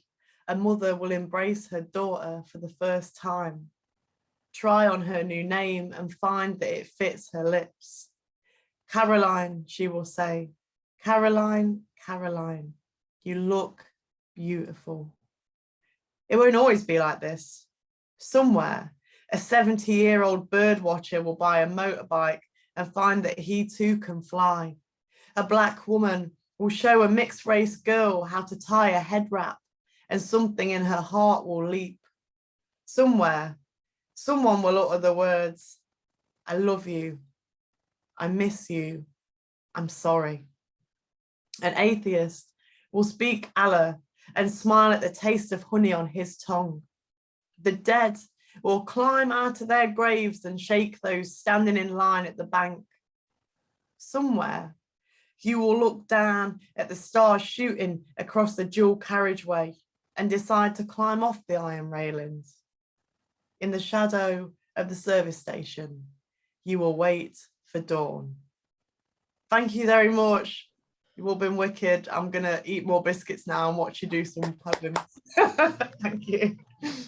a mother will embrace her daughter for the first time, try on her new name and find that it fits her lips. Caroline, she will say, Caroline, Caroline, you look beautiful. It won't always be like this. Somewhere, a 70-year-old bird watcher will buy a motorbike and find that he too can fly. A black woman will show a mixed race girl how to tie a head wrap, and something in her heart will leap. Somewhere, someone will utter the words, I love you, I miss you, I'm sorry. An atheist will speak Allah and smile at the taste of honey on his tongue. The dead will climb out of their graves and shake those standing in line at the bank. Somewhere, you will look down at the stars shooting across the dual carriageway and decide to climb off the iron railings. In the shadow of the service station, you will wait for dawn. Thank you very much. You've all been wicked. I'm going to eat more biscuits now and watch you do some poems. Thank you.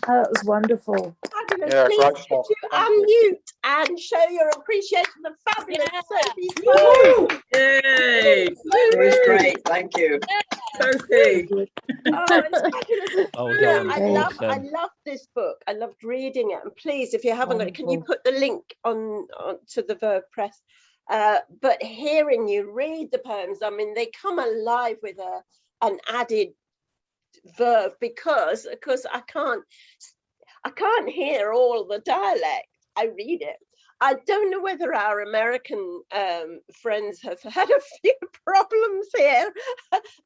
That was wonderful.
Fabulous.
Yeah,
Please
great
could
stuff.
you
Thank you.
unmute and show your appreciation of fabulous Sophie Sparham.
Yay!
It was great, thank you.
Sophie.
Oh, it's fabulous.
Well
Yeah,
done.
I love this book. I loved reading it. And please, if you haven't got it, can you put the link on to the Verve Press? But hearing you read the poems, I mean, they come alive with an added verve because of course I can't hear all the dialect. I read it. I don't know whether our American friends have had a few problems here.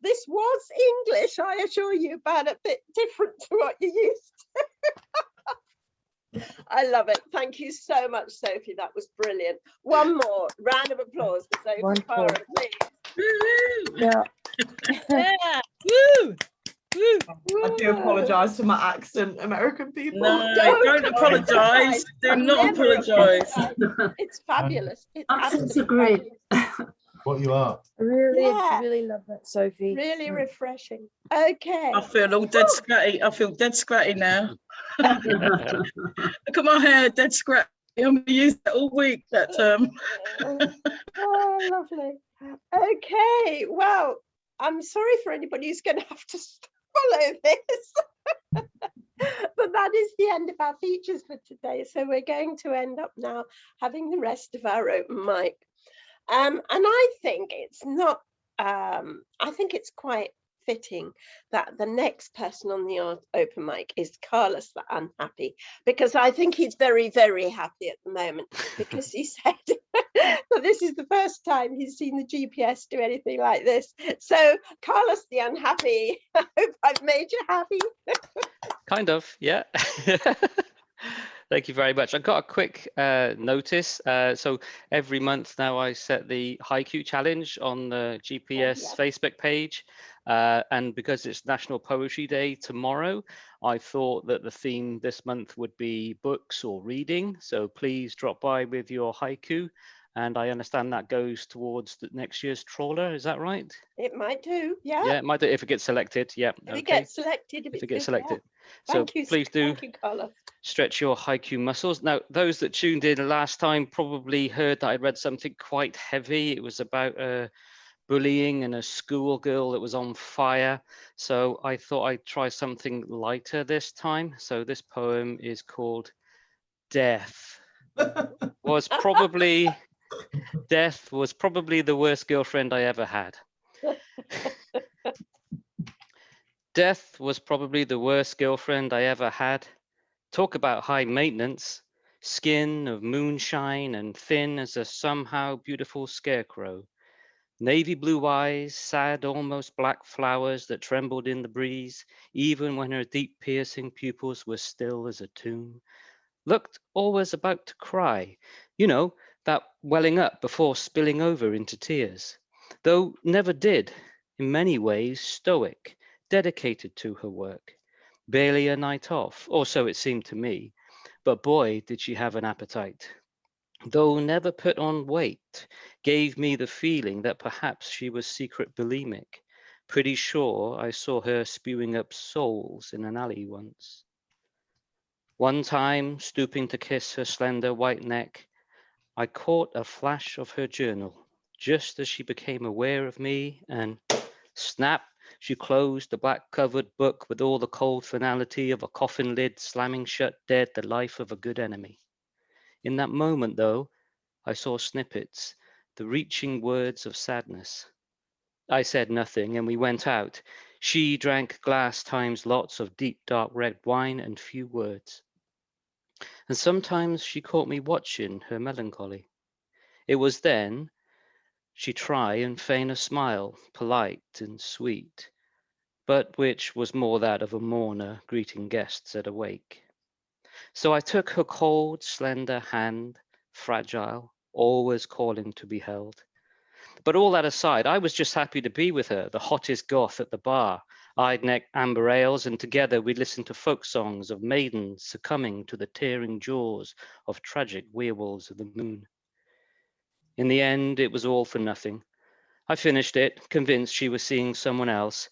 This was English, I assure you, but a bit different to what you used to. I love it. Thank you so much, Sophie. That was brilliant. One more round of applause for Sophie Sparham, please.
Yeah.
Yeah. Woo! Woo!
I do apologise for my accent, American people.
No, don't apologise. Do not apologise.
It's fabulous. It's
Accents are great.
What you are.
I really,
Yeah.
really love that, Sophie.
Really refreshing. Okay.
I feel all dead scratty. I feel dead scratty now. Look at my hair, dead scratty. I'm going to use that all week, that term.
Oh, lovely. Okay. Well, I'm sorry for anybody who's going to have to follow this. But that is the end of our features for today. So we're going to end up now having the rest of our open mic. And I think it's not, I think it's quite fitting that the next person on the open mic is Carlos the Unhappy, because I think he's very, very happy at the moment, because he said that this is the first time he's seen the GPS do anything like this. So Carlos the Unhappy, I hope I've made you happy.
Kind of, yeah. Thank you very much. I got a quick notice. So every month now I set the haiku challenge on the GPS Facebook page. And because it's National Poetry Day tomorrow, I thought that the theme this month would be books or reading. So please drop by with your haiku And I understand that goes towards the next year's trawler. Is that right?
It might do, yeah.
Yeah, it might do if it gets selected. Yeah.
If it gets selected,
if it
good,
gets selected.
Yeah.
So
Thank you,
please do
thank you, Carlos.
stretch your haiku muscles. Now, those that tuned in last time probably heard that I read something quite heavy. It was about bullying and a schoolgirl that was on fire. So I thought I'd try something lighter this time. So this poem is called Death. Death was probably the worst girlfriend I ever had. Death was probably the worst girlfriend I ever had. Talk about high maintenance, skin of moonshine and thin as a somehow beautiful scarecrow. Navy blue eyes, sad, almost black flowers that trembled in the breeze, even when her deep piercing pupils were still as a tomb. Looked always about to cry, you know, that welling up before spilling over into tears. Though never did, in many ways stoic, dedicated to her work. Barely a night off, or so it seemed to me. But boy, did she have an appetite. Though never put on weight, gave me the feeling that perhaps she was secret bulimic. Pretty sure I saw her spewing up souls in an alley once. One time, stooping to kiss her slender white neck, I caught a flash of her journal, just as she became aware of me, and snap, she closed the black-covered book with all the cold finality of a coffin lid slamming shut dead the life of a good enemy. In that moment, though, I saw snippets, the reaching words of sadness. I said nothing, and we went out. She drank glass times lots of deep, dark red wine and few words. And sometimes she caught me watching her melancholy. It was then she'd try and feign a smile, polite and sweet, but which was more that of a mourner greeting guests at a wake. So I took her cold, slender hand, fragile, always calling to be held. But all that aside, I was just happy to be with her, the hottest goth at the bar. I'd neck amber ales, and together we'd listen to folk songs of maidens succumbing to the tearing jaws of tragic werewolves of the moon. In the end, it was all for nothing. I finished it, convinced she was seeing someone else,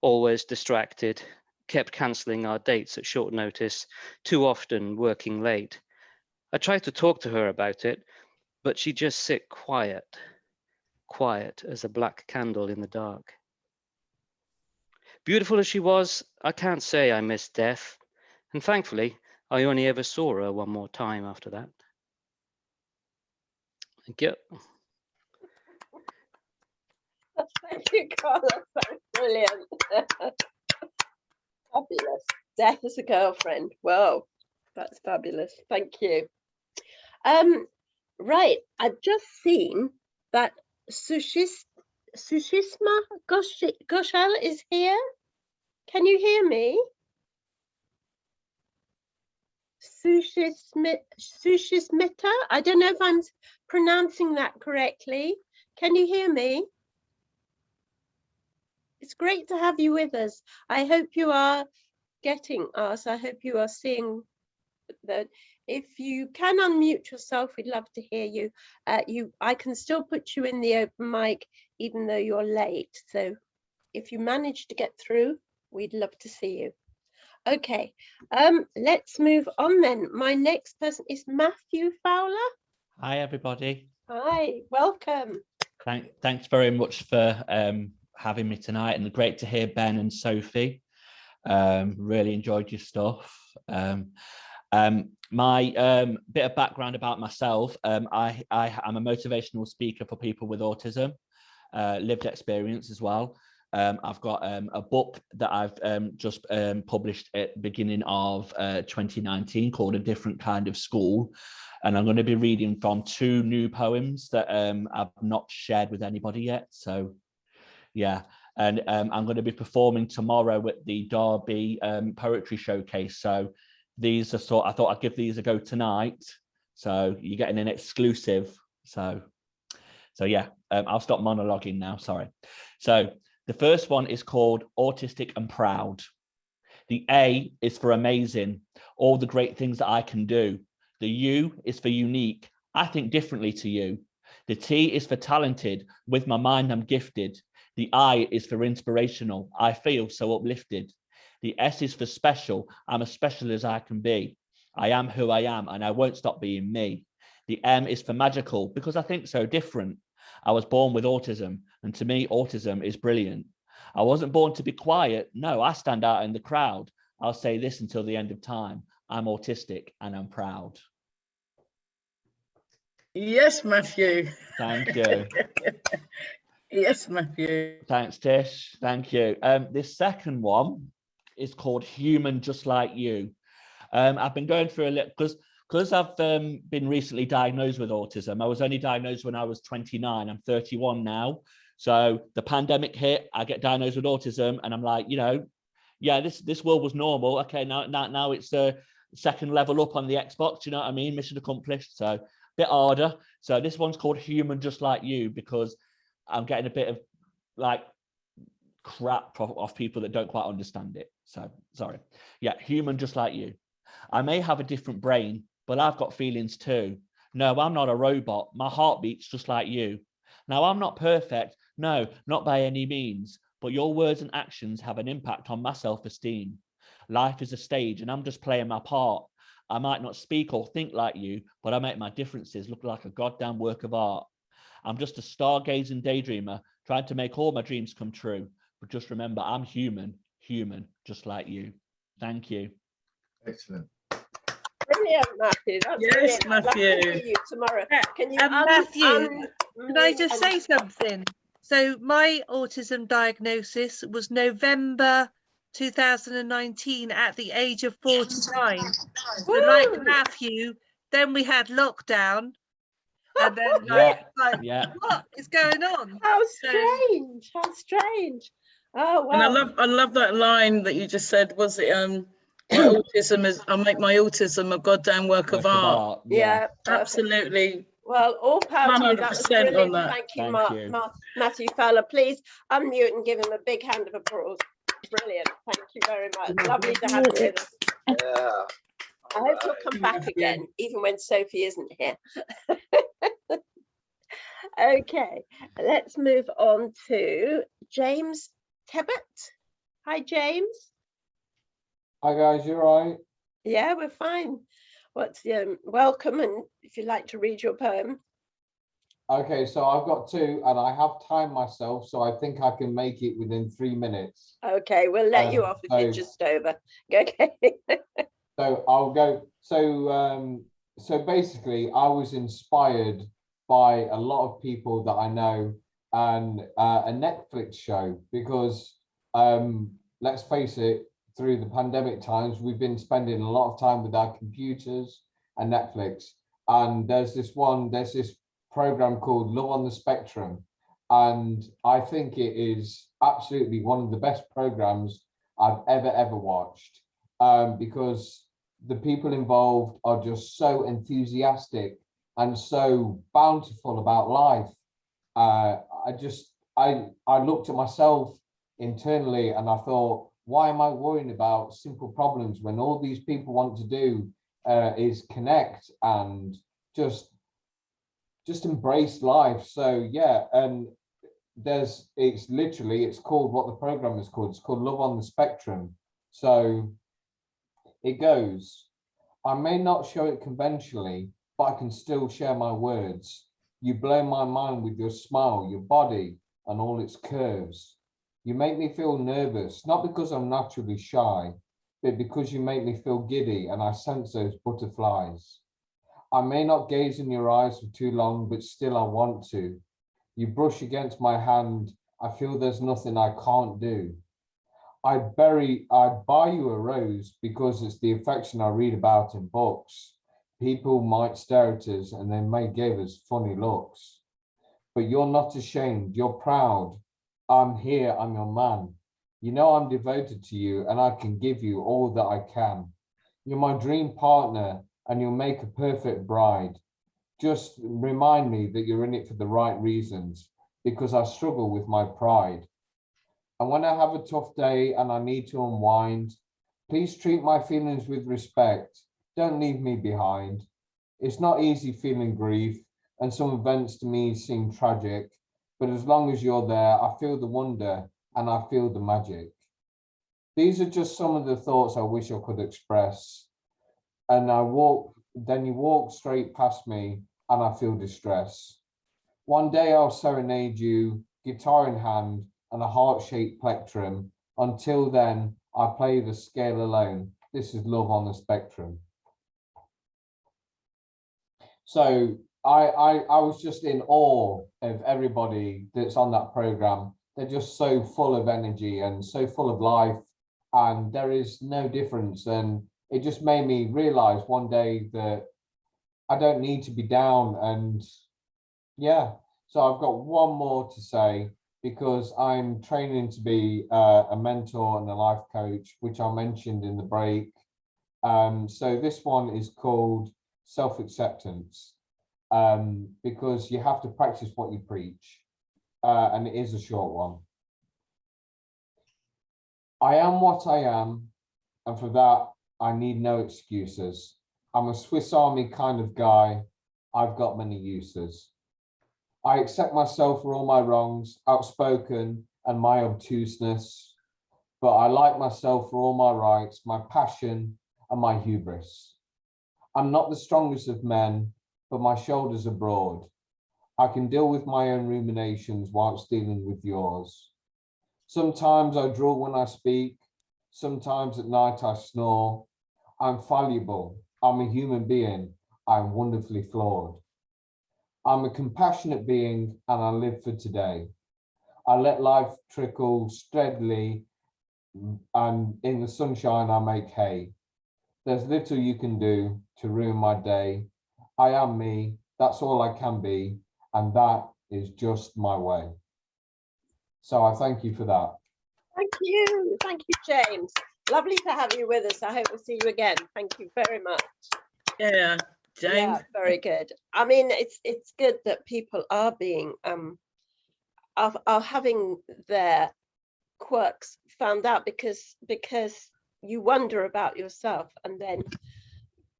always distracted, kept cancelling our dates at short notice, too often working late. I tried to talk to her about it, but she'd just sit quiet as a black candle in the dark. Beautiful as she was, I can't say I missed death, and thankfully, I only ever saw her one more time after that. Thank you.
Thank you, Carlos. That's brilliant. Fabulous. Death as a girlfriend. Whoa, that's fabulous. Thank you. Right, I've just seen that Sushma Ghoshal is here. Can you hear me? Sushismita. I don't know if I'm pronouncing that correctly. Can you hear me? It's great to have you with us. I hope you are getting us. I hope you are seeing that. If you can unmute yourself, we'd love to hear you. I can still put you in the open mic, even though you're late. So if you manage to get through, we'd love to see you. Okay, let's move on then. My next person is Matthew Fowler.
Hi, everybody.
Hi, welcome.
Thanks very much for having me tonight, and great to hear Ben and Sophie. Really enjoyed your stuff. My bit of background about myself, I'm a motivational speaker for people with autism, lived experience as well. I've got a book that I've just published at the beginning of 2019 called A Different Kind of School. And I'm going to be reading from 2 new poems that I've not shared with anybody yet. So, yeah. And I'm going to be performing tomorrow at the Derby Poetry Showcase. So these are I thought I'd give these a go tonight. So you're getting an exclusive. So yeah, I'll stop monologuing now. Sorry. So the first one is called Autistic and Proud. The A is for amazing, all the great things that I can do. The U is for unique. I think differently to you. The T is for talented. With my mind, I'm gifted. The I is for inspirational. I feel so uplifted. The S is for special. I'm as special as I can be. I am who I am, and I won't stop being me. The M is for magical, because I think so different. I was born with autism, and to me, autism is brilliant. I wasn't born to be quiet. No, I stand out in the crowd. I'll say this until the end of time. I'm autistic and I'm proud.
Yes, Matthew.
Thank you.
Yes, Matthew.
Thanks, Tish. Thank you. This second one is called Human Just Like You. I've been going through a little, because I've been recently diagnosed with autism. I was only diagnosed when I was 29. I'm 31 now. So the pandemic hit, I get diagnosed with autism, and I'm like, you know, yeah, this world was normal. Okay, now it's a second level up on the Xbox. You know what I mean? Mission accomplished. So a bit harder. So this one's called Human Just Like You, because I'm getting a bit of like crap off people that don't quite understand it. So sorry. Yeah, human just like you. I may have a different brain, but I've got feelings too. No, I'm not a robot. My heart beats just like you. Now, I'm not perfect. No, not by any means. But your words and actions have an impact on my self-esteem. Life is a stage, and I'm just playing my part. I might not speak or think like you, but I make my differences look like a goddamn work of art. I'm just a stargazing daydreamer, trying to make all my dreams come true. But just remember, I'm human, just like you. Thank you.
Excellent.
Brilliant, Matthew. That's
yes,
brilliant.
Matthew.
I'd love to see you tomorrow. Can you
Matthew, can I just say something? So my autism diagnosis was November 2019 at the age of 49. So like Matthew, then we had lockdown. And then what is going on?
How strange! How strange! Oh wow!
And I love that line that you just said. Was it my autism is? I make my autism a goddamn work of art.
Yeah,
absolutely.
Well, all power to you. That was
100%
brilliant.
on that.
Thank you,
Thank you.
Matthew Fowler. Please unmute and give him a big hand of applause. Brilliant. Thank you very much. Lovely to have you with us.
Yeah.
I hope you'll come back again, even when Sophie isn't here. Okay, let's move on to James Tebbett. Hi, James.
Hi guys, you all right?
Yeah, we're fine. What's welcome, and if you'd like to read your poem.
Okay, so I've got two, and I have timed myself, so I think I can make it within 3 minutes.
Okay, we'll let you off if you're just over. Okay.
So I'll go. So basically, I was inspired by a lot of people that I know, and a Netflix show, because let's face it, through the pandemic times, we've been spending a lot of time with our computers and Netflix. And there's this program called Love on the Spectrum. And I think it is absolutely one of the best programs I've ever watched, because the people involved are just so enthusiastic and so bountiful about life. I looked at myself internally and I thought, why am I worrying about simple problems when all these people want to do is connect and just embrace life? So yeah, and it's called, what the program is called, it's called Love on the Spectrum. So it goes, I may not show it conventionally, but I can still share my words. You blow my mind with your smile, your body, and all its curves. You make me feel nervous, not because I'm naturally shy, but because you make me feel giddy and I sense those butterflies. I may not gaze in your eyes for too long, but still I want to. You brush against my hand, I feel there's nothing I can't do. I'd buy you a rose because it's the affection I read about in books. People might stare at us and they may give us funny looks. But you're not ashamed, you're proud. I'm here, I'm your man. You know I'm devoted to you and I can give you all that I can. You're my dream partner and you'll make a perfect bride. Just remind me that you're in it for the right reasons, because I struggle with my pride. And when I have a tough day and I need to unwind, please treat my feelings with respect. Don't leave me behind. It's not easy feeling grief, and some events to me seem tragic, but as long as you're there, I feel the wonder and I feel the magic. These are just some of the thoughts I wish I could express. And then you walk straight past me and I feel distress. One day I'll serenade you, guitar in hand and a heart-shaped plectrum. Until then, I play the scale alone. This is love on the spectrum. So I was just in awe of everybody that's on that program. They're just so full of energy and so full of life, and there is no difference. And it just made me realize one day that I don't need to be down. And yeah, so I've got one more to say, because I'm training to be a mentor and a life coach, which I mentioned in the break. So this one is called self-acceptance, because you have to practice what you preach, and it is a short one. I am what I am, and for that, I need no excuses. I'm a Swiss Army kind of guy. I've got many uses. I accept myself for all my wrongs, outspoken and my obtuseness, but I like myself for all my rights, my passion and my hubris. I'm not the strongest of men, but my shoulders are broad. I can deal with my own ruminations whilst dealing with yours. Sometimes I drawl when I speak, sometimes at night I snore. I'm fallible, I'm a human being, I'm wonderfully flawed. I'm a compassionate being and I live for today. I let life trickle steadily, and in the sunshine I make hay. There's little you can do to ruin my day. I am me, that's all I can be, and that is just my way. So I thank you for that.
Thank you, James. Lovely to have you with us. I hope we'll see you again. Thank you very much.
Yeah, James.
Yeah, very good. I mean, it's good that people are being are having their quirks found out, because you wonder about yourself and then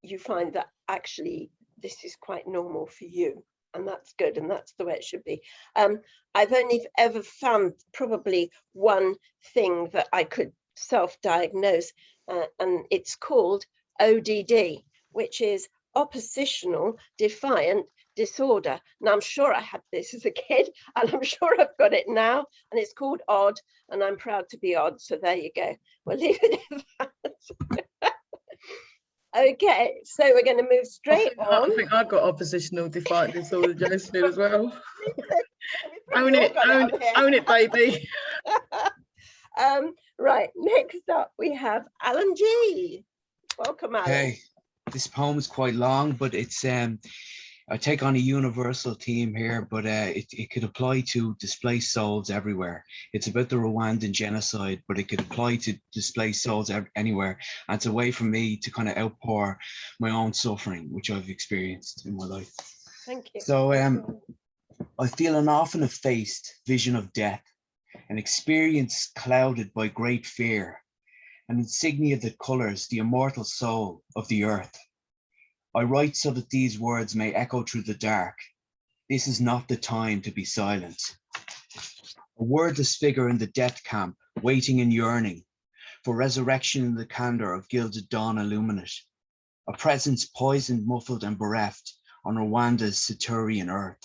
you find that actually this is quite normal for you, and that's good, and that's the way it should be. I've only ever found probably one thing that I could self-diagnose, and it's called ODD, which is oppositional defiant disorder. And I'm sure I had this as a kid, and I'm sure I've got it now, and it's called odd, and I'm proud to be odd. So there you go. We'll leave it at that. Okay, so we're going to move straight on.
I think I've got oppositional defiant disorder, Josephine, as well. Own it, baby.
Right, next up we have Alan G. Welcome, Alan.
Hey, this poem is quite long, but it's I take on a universal theme here, but it could apply to displaced souls everywhere. It's about the Rwandan genocide, but it could apply to displaced souls anywhere. And it's a way for me to kind of outpour my own suffering, which I've experienced in my life.
Thank you.
So I feel an often effaced vision of death, an experience clouded by great fear, an insignia that colors the immortal soul of the earth. I write so that these words may echo through the dark. This is not the time to be silent. A wordless figure in the death camp, waiting and yearning for resurrection in the candor of gilded dawn illuminate. A presence poisoned, muffled and bereft on Rwanda's Saturnian earth.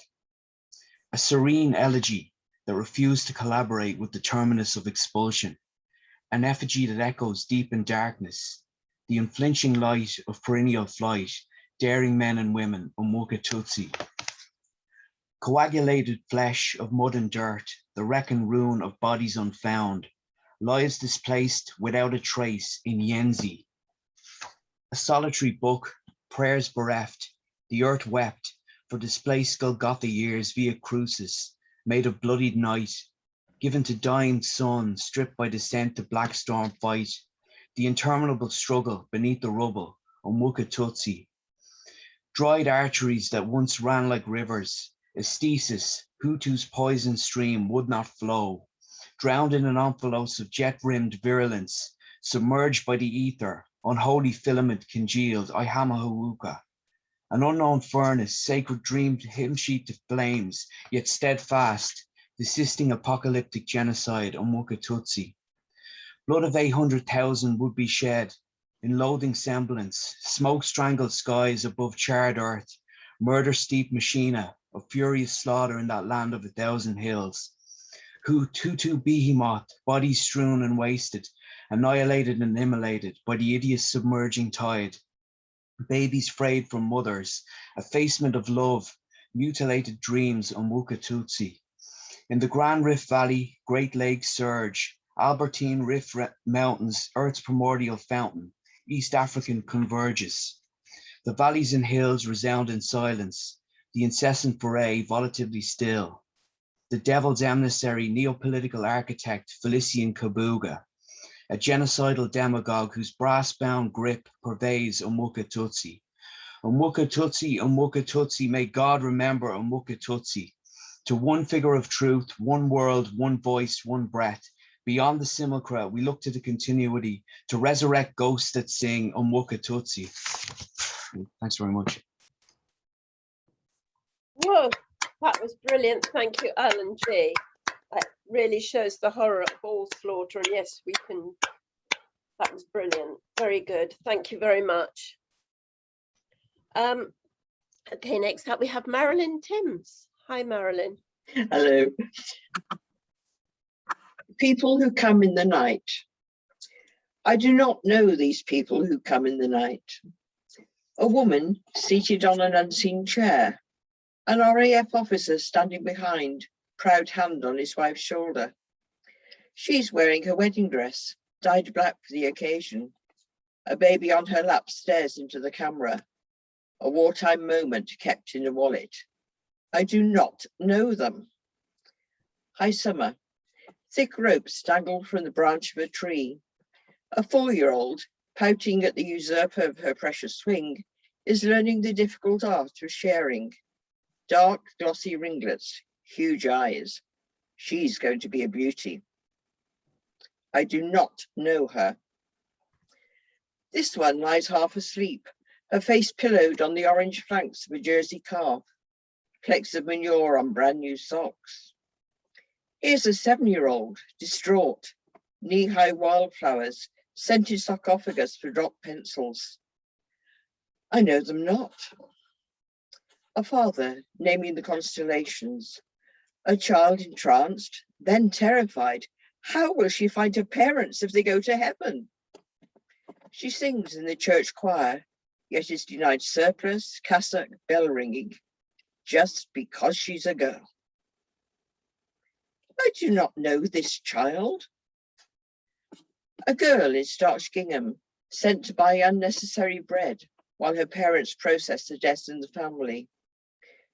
A serene elegy that refused to collaborate with the terminus of expulsion. An effigy that echoes deep in darkness. The unflinching light of perennial flight, daring men and women, Umuka Tutsi. Coagulated flesh of mud and dirt, the wreck and ruin of bodies unfound, lives displaced without a trace in Yenzi. A solitary book, prayers bereft, the earth wept for displaced Golgotha years via crucis, made of bloodied night, given to dying sun, stripped by descent to black storm fight, the interminable struggle beneath the rubble, Umuka Tutsi. Dried arteries that once ran like rivers, aesthesis, Hutu's poison stream would not flow, drowned in an omphalos of jet-rimmed virulence, submerged by the ether, unholy filament congealed, Ihamahuuka. An unknown furnace, sacred dreamed hymn sheet to flames, yet steadfast, desisting apocalyptic genocide on Muka Tutsi. Blood of 800,000 would be shed in loathing semblance, smoke-strangled skies above charred earth, murder-steeped machina of furious slaughter in that land of 1,000 hills. Hutu behemoth, bodies strewn and wasted, annihilated and immolated by the hideous submerging tide. Babies frayed from mothers, effacement of love, mutilated dreams on Muka Tutsi. In the Grand Rift Valley, Great Lakes surge, Albertine Rift Mountains, Earth's primordial fountain, East African converges. The valleys and hills resound in silence, the incessant foray volatilely still. The devil's emissary, neopolitical architect Felician Kabuga, a genocidal demagogue whose brass-bound grip pervades Omuka Tutsi. Omuka Tutsi, Omuka Tutsi, may God remember Omuka Tutsi. To one figure of truth, one world, one voice, one breath. Beyond the simulacra, we look to the continuity, to resurrect ghosts that sing Omuka Tutsi. Thanks very much.
Whoa, that was brilliant. Thank you, Alan G. That really shows the horror of all slaughter. And yes, we can. That was brilliant. Very good. Thank you very much. Okay, next up we have Marilyn Thames. Hi, Marilyn.
Hello. People who come in the night. I do not know these people who come in the night. A woman seated on an unseen chair. An RAF officer standing behind, proud hand on his wife's shoulder. She's wearing her wedding dress, dyed black for the occasion. A baby on her lap stares into the camera. A wartime moment kept in a wallet. I do not know them. High summer. Thick ropes dangle from the branch of a tree. A 4-year-old, pouting at the usurper of her precious swing, is learning the difficult art of sharing. Dark, glossy ringlets, huge eyes. She's going to be a beauty. I do not know her. This one lies half asleep, her face pillowed on the orange flanks of a Jersey calf, flecks of manure on brand new socks. Here's a 7-year-old, distraught, knee-high wildflowers, scented sarcophagus for drop pencils. I know them not. A father naming the constellations, a child entranced, then terrified. How will she find her parents if they go to heaven? She sings in the church choir, yet is denied surplice, cassock, bell ringing, just because she's a girl. I do not know this child. A girl in starched gingham, sent to buy unnecessary bread while her parents process the deaths in the family.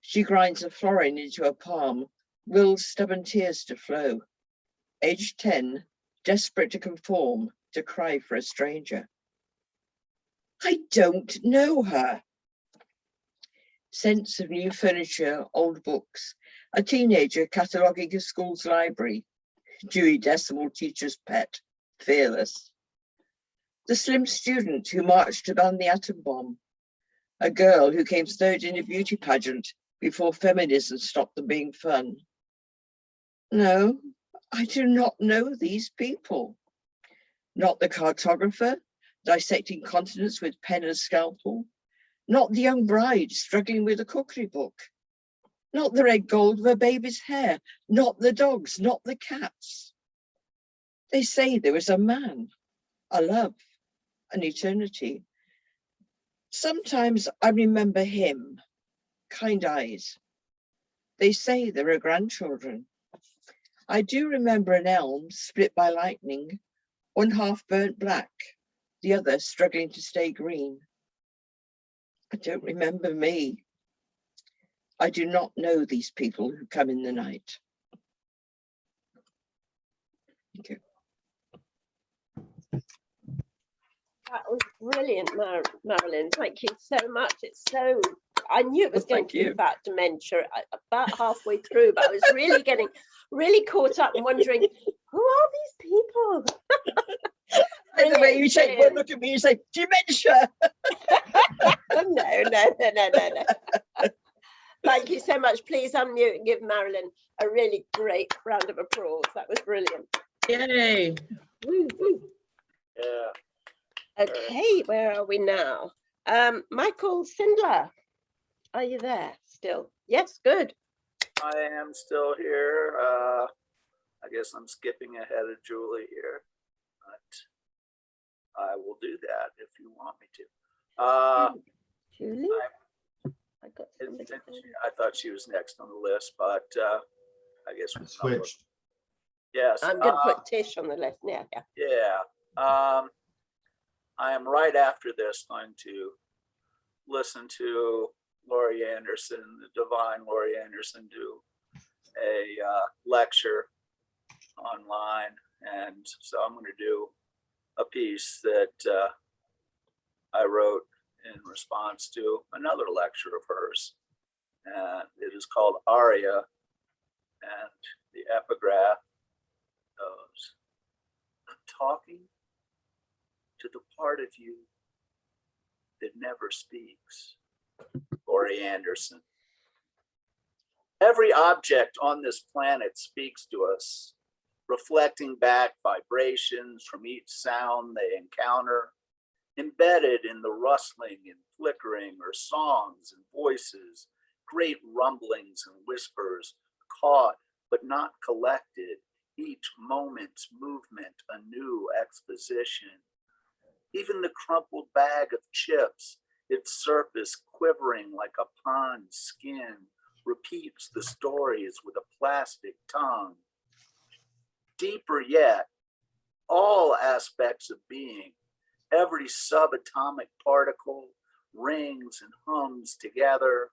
She grinds a florin into a palm, wills stubborn tears to flow. Aged 10, desperate to conform, to cry for a stranger. I don't know her. Scents of new furniture, old books, a teenager cataloguing his school's library, Dewey Decimal teacher's pet, fearless. The slim student who marched to ban the atom bomb, a girl who came third in a beauty pageant before feminism stopped them being fun. No, I do not know these people. Not the cartographer, dissecting continents with pen and scalpel. Not the young bride struggling with a cookery book. Not the red gold of a baby's hair. Not the dogs, not the cats. They say there was a man, a love, an eternity. Sometimes I remember him, kind eyes. They say there are grandchildren. I do remember an elm split by lightning, one half burnt black, the other struggling to stay green. I don't remember me. I do not know these people who come in the night. Thank you.
That was brilliant, Marilyn. Thank you so much. It's so, I knew it was going to be about dementia about halfway through, but I was really getting really caught up and wondering, who are these people?
And the way you take one look at me, you say, dementia.
No. Thank you so much. Please unmute and give Marilyn a really great round of applause. That was brilliant.
Yay.
Woo, woo.
Yeah.
Okay, where are we now? Michael Sindler, are you there still? Yes, good.
I am still here. I guess I'm skipping ahead of Julie here, but I will do that if you want me to.
Julie?
I thought she was next on the list, but I guess we
switched.
Yes.
I'm going to put Tish on the list now.
Yeah. I am right after this going to listen to Laurie Anderson, the divine Laurie Anderson, do a lecture online. And so I'm going to do a piece that I wrote in response to another lecture of hers. It is called Aria, and the epigraph goes, I'm talking to the part of you that never speaks. Laurie Anderson. Every object on this planet speaks to us, reflecting back vibrations from each sound they encounter, embedded in the rustling and flickering or songs and voices, great rumblings and whispers, caught but not collected, each moment's movement a new exposition. Even the crumpled bag of chips, its surface quivering like a pond's skin, repeats the stories with a plastic tongue. Deeper yet, all aspects of being, every subatomic particle rings and hums together,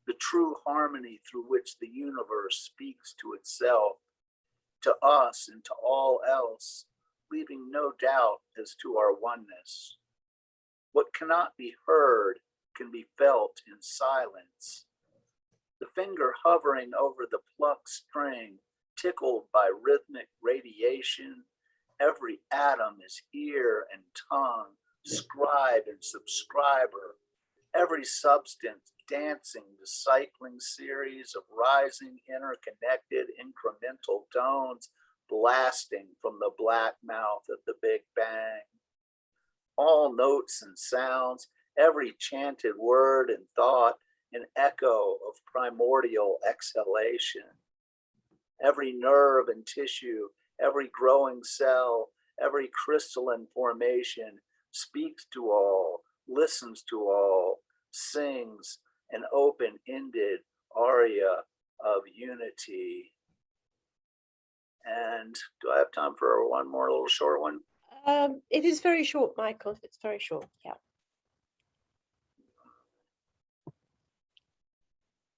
the true harmony through which the universe speaks to itself, to us and to all else, leaving no doubt as to our oneness. What cannot be heard can be felt in silence. The finger hovering over the plucked string, tickled by rhythmic radiation, every atom is ear and tongue, scribe and subscriber, every substance dancing the cycling series of rising, interconnected, incremental tones blasting from the black mouth of the Big Bang. All notes and sounds, every chanted word and thought, an echo of primordial exhalation. Every nerve and tissue, every growing cell, every crystalline formation speaks to all, listens to all, sings an open-ended aria of unity. And do I have time for one more little short one?
It is very short, Michael. It's very short, yeah.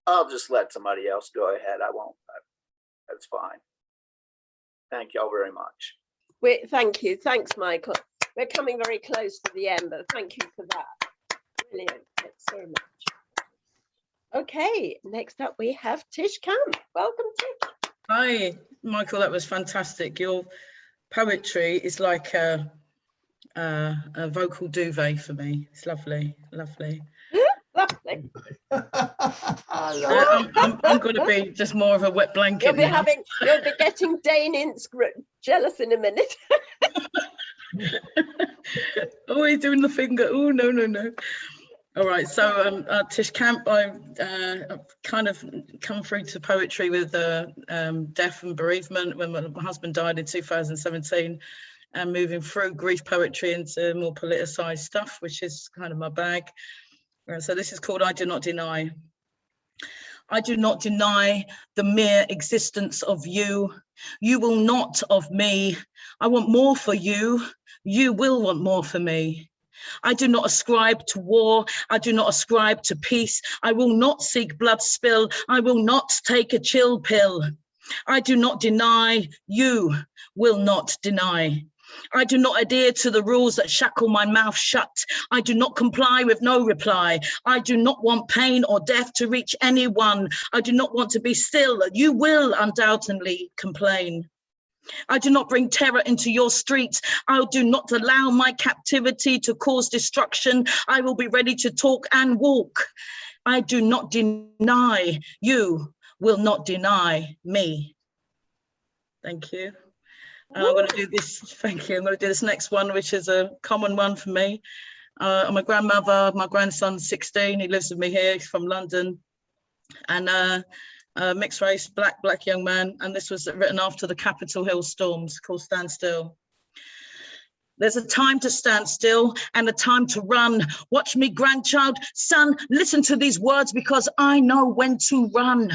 I'll just let somebody else go ahead. I won't. That's fine. Thank y'all very much.
Thank you. Thanks, Michael. We're coming very close to the end, but thank you for that. Brilliant. Thanks so much. Okay, next up we have Tish Camp. Welcome, Tish.
Hi, Michael. That was fantastic. Your poetry is like a vocal duvet for me. It's lovely, lovely.
Lovely.
I'm going to be just more of a wet blanket.
You'll be getting Dane Ince jealous in a minute.
Oh, he's doing the finger. Oh, no. All right, so Tish Camp, I've kind of come through to poetry with death and bereavement when my husband died in 2017, and moving through grief poetry into more politicized stuff, which is kind of my bag. So this is called I Do Not Deny. I do not deny the mere existence of you. You will not of me. I want more for you. You will want more for me. I do not ascribe to war. I do not ascribe to peace. I will not seek blood spill. I will not take a chill pill. I do not deny. You will not deny. I do not adhere to the rules that shackle my mouth shut. I do not comply with no reply. I do not want pain or death to reach anyone. I do not want to be still. You will undoubtedly complain. I do not bring terror into your streets. I do not allow my captivity to cause destruction. I will be ready to talk and walk. I do not deny. You will not deny me. Thank you. And I'm going to do this. Thank you. I'm going to do this next one, which is a common one for me. I'm a grandmother. My grandson's 16. He lives with me here. He's from London. And mixed race, black young man. And this was written after the Capitol Hill storms, called Stand Still. There's a time to stand still and a time to run. Watch me, grandchild, son, listen to these words because I know when to run.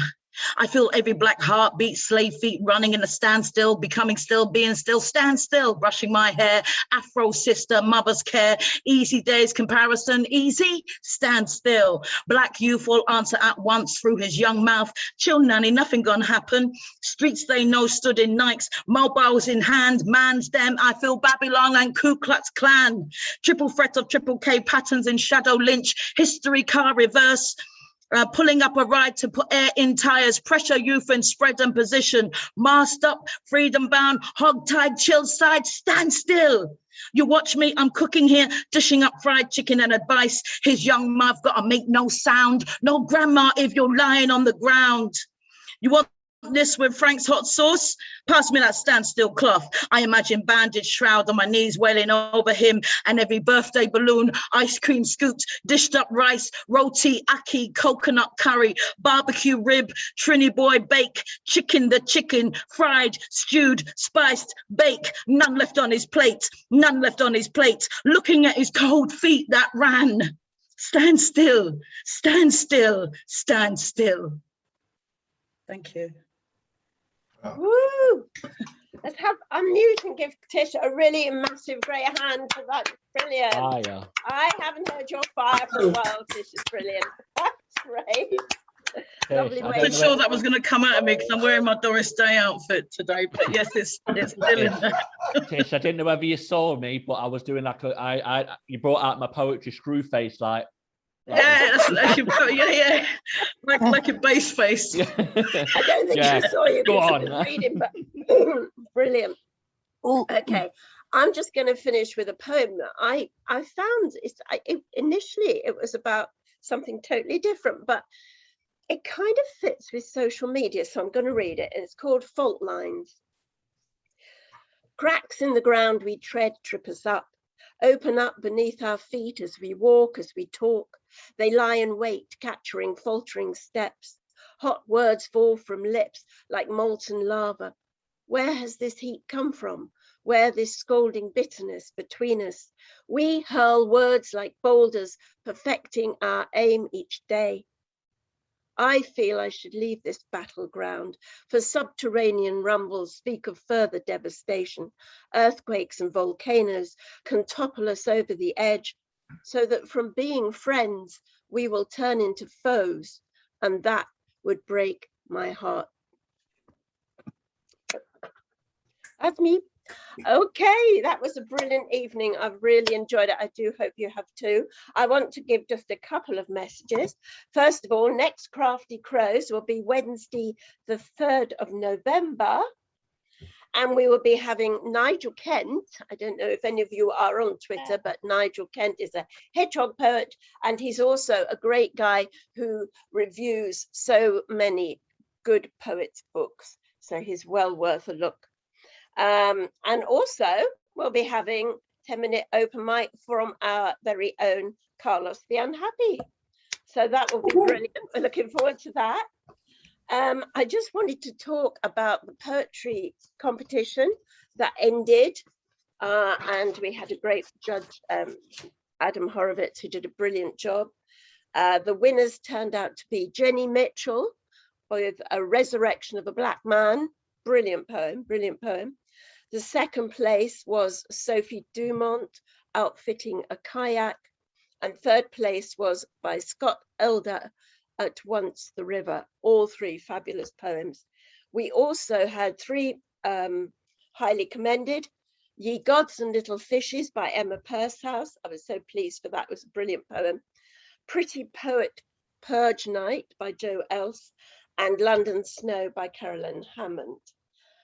I feel every black heartbeat, slave feet running in a standstill, becoming still, being still, stand still, brushing my hair, Afro sister, mother's care, easy days comparison, easy, stand still. Black youth will answer at once through his young mouth, chill nanny, nothing gonna happen. Streets they know stood in Nikes, mobiles in hand, man's them, I feel Babylon and Ku Klux Klan. Triple threat of triple K patterns in shadow lynch, history car reverse. Pulling up a ride to put air in tires, pressure youth and spread and position, masked up, freedom bound, hog-tied, chill side, stand still. You watch me, I'm cooking here, dishing up fried chicken and advice. His young mouth gotta make no sound, no grandma if you're lying on the ground. You want this with Frank's hot sauce? Pass me that standstill cloth. I imagine bandaged shroud on my knees wailing over him and every birthday balloon, ice cream scoops, dished up rice, roti, ackee, coconut curry, barbecue rib, Trini boy bake, chicken the chicken, fried, stewed, spiced, bake, none left on his plate, none left on his plate, looking at his cold feet that ran. Stand still, stand still, stand still. Thank you.
Woo! Let's unmute and give Tish a really massive great hand for that. Brilliant.
Fire.
I haven't heard your fire for a while, Tish. Is brilliant. That's great. Lovely
I
way.
wasn't sure that was going to come out of me because I'm wearing my Doris Day outfit today, but yes, it's still in there.
Tish, I didn't know whether you saw me, but I was doing like you brought out my poetry screw face, like.
Yeah, that's your, yeah, like a bass face.
I don't think she saw you.
Go on.
Reading, but brilliant. Okay, I'm just going to finish with a poem that I found. Initially it was about something totally different, but it kind of fits with social media, so I'm going to read it. And it's called Fault Lines. Cracks in the ground we tread trip us up. Open up beneath our feet as we walk, as we talk. They lie in wait, capturing faltering steps. Hot words fall from lips like molten lava. Where has this heat come from? Where this scalding bitterness between us? We hurl words like boulders, perfecting our aim each day. I feel I should leave this battleground, for subterranean rumbles speak of further devastation. Earthquakes and volcanoes can topple us over the edge, so that from being friends, we will turn into foes, and that would break my heart. That's me. Okay, that was a brilliant evening. I've really enjoyed it. I do hope you have too. I want to give just a couple of messages. First of all, next Crafty Crows will be Wednesday, the 3rd of November. And we will be having Nigel Kent. I don't know if any of you are on Twitter, but Nigel Kent is a hedgehog poet. And he's also a great guy who reviews so many good poets' books. So he's well worth a look. And also we'll be having 10-minute open mic from our very own Carlos the Unhappy. So that will be brilliant. We're looking forward to that. I just wanted to talk about the poetry competition that ended, and we had a great judge, Adam Horowitz, who did a brilliant job. The winners turned out to be Jenny Mitchell with A Resurrection of a Black Man. Brilliant poem, brilliant poem. The second place was Sophie Dumont, Outfitting a Kayak. And third place was by Scott Elder, At Once the River. All three fabulous poems. We also had three highly commended. Ye Gods and Little Fishes by Emma Pursehouse. I was so pleased for that. It was a brilliant poem. Pretty Poet Purge Night by Joe Else. And London Snow by Carolyn Hammond.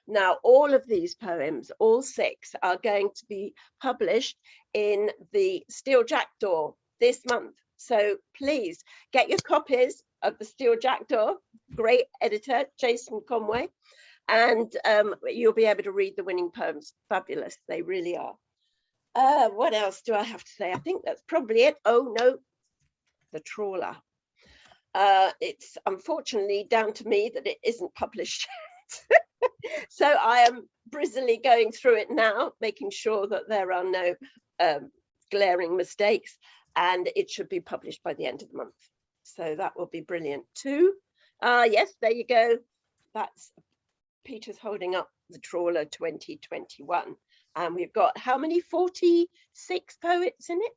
Now, all of these poems, all 6, are going to be published in the Steel Jackdaw this month. So please get your copies of the Steel Jackdaw. Great editor, Jason Conway. And you'll be able to read the winning poems. Fabulous, they really are. What else do I have to say? I think that's probably it. Oh no, the trawler. It's unfortunately down to me that it isn't published yet. So I am busily going through it now, making sure that there are no glaring mistakes, and it should be published by the end of the month. So that will be brilliant too. Yes, there you go. That's Peter's holding up the trawler 2021. And we've got how many? 46 poets in it?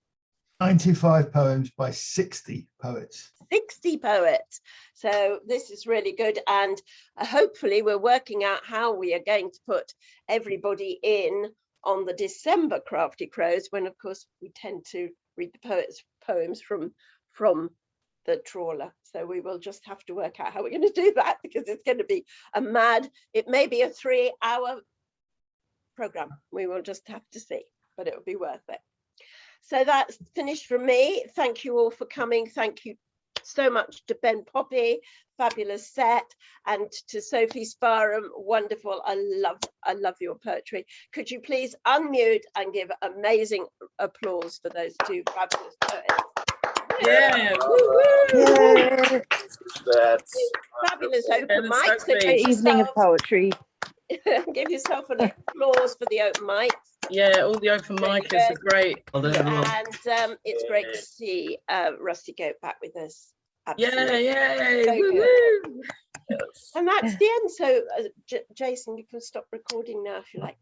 95 poems by 60 poets.
60 poets. So this is really good. And hopefully we're working out how we are going to put everybody in on the December Crafty Crows, when of course we tend to read the poems from the trawler. So we will just have to work out how we're going to do that, because it's going to be it may be a 3-hour program. We will just have to see, but it will be worth it. So that's finished from me. Thank you all for coming. Thank you so much to Ben Poppy, fabulous set, and to Sophie Sparham, wonderful. I love your poetry. Could you please unmute and give amazing applause for those 2 fabulous poets?
Yeah.
Woo-woo.
That's
Fabulous open mic. So
Great evening of poetry.
give yourself an applause for the open mics.
Yeah, all the open micers are great.
And it's great to see Rusty Goat back with us.
Absolutely. Yeah,
so
woo-woo.
And that's the end. So Jason, you can stop recording now if you like.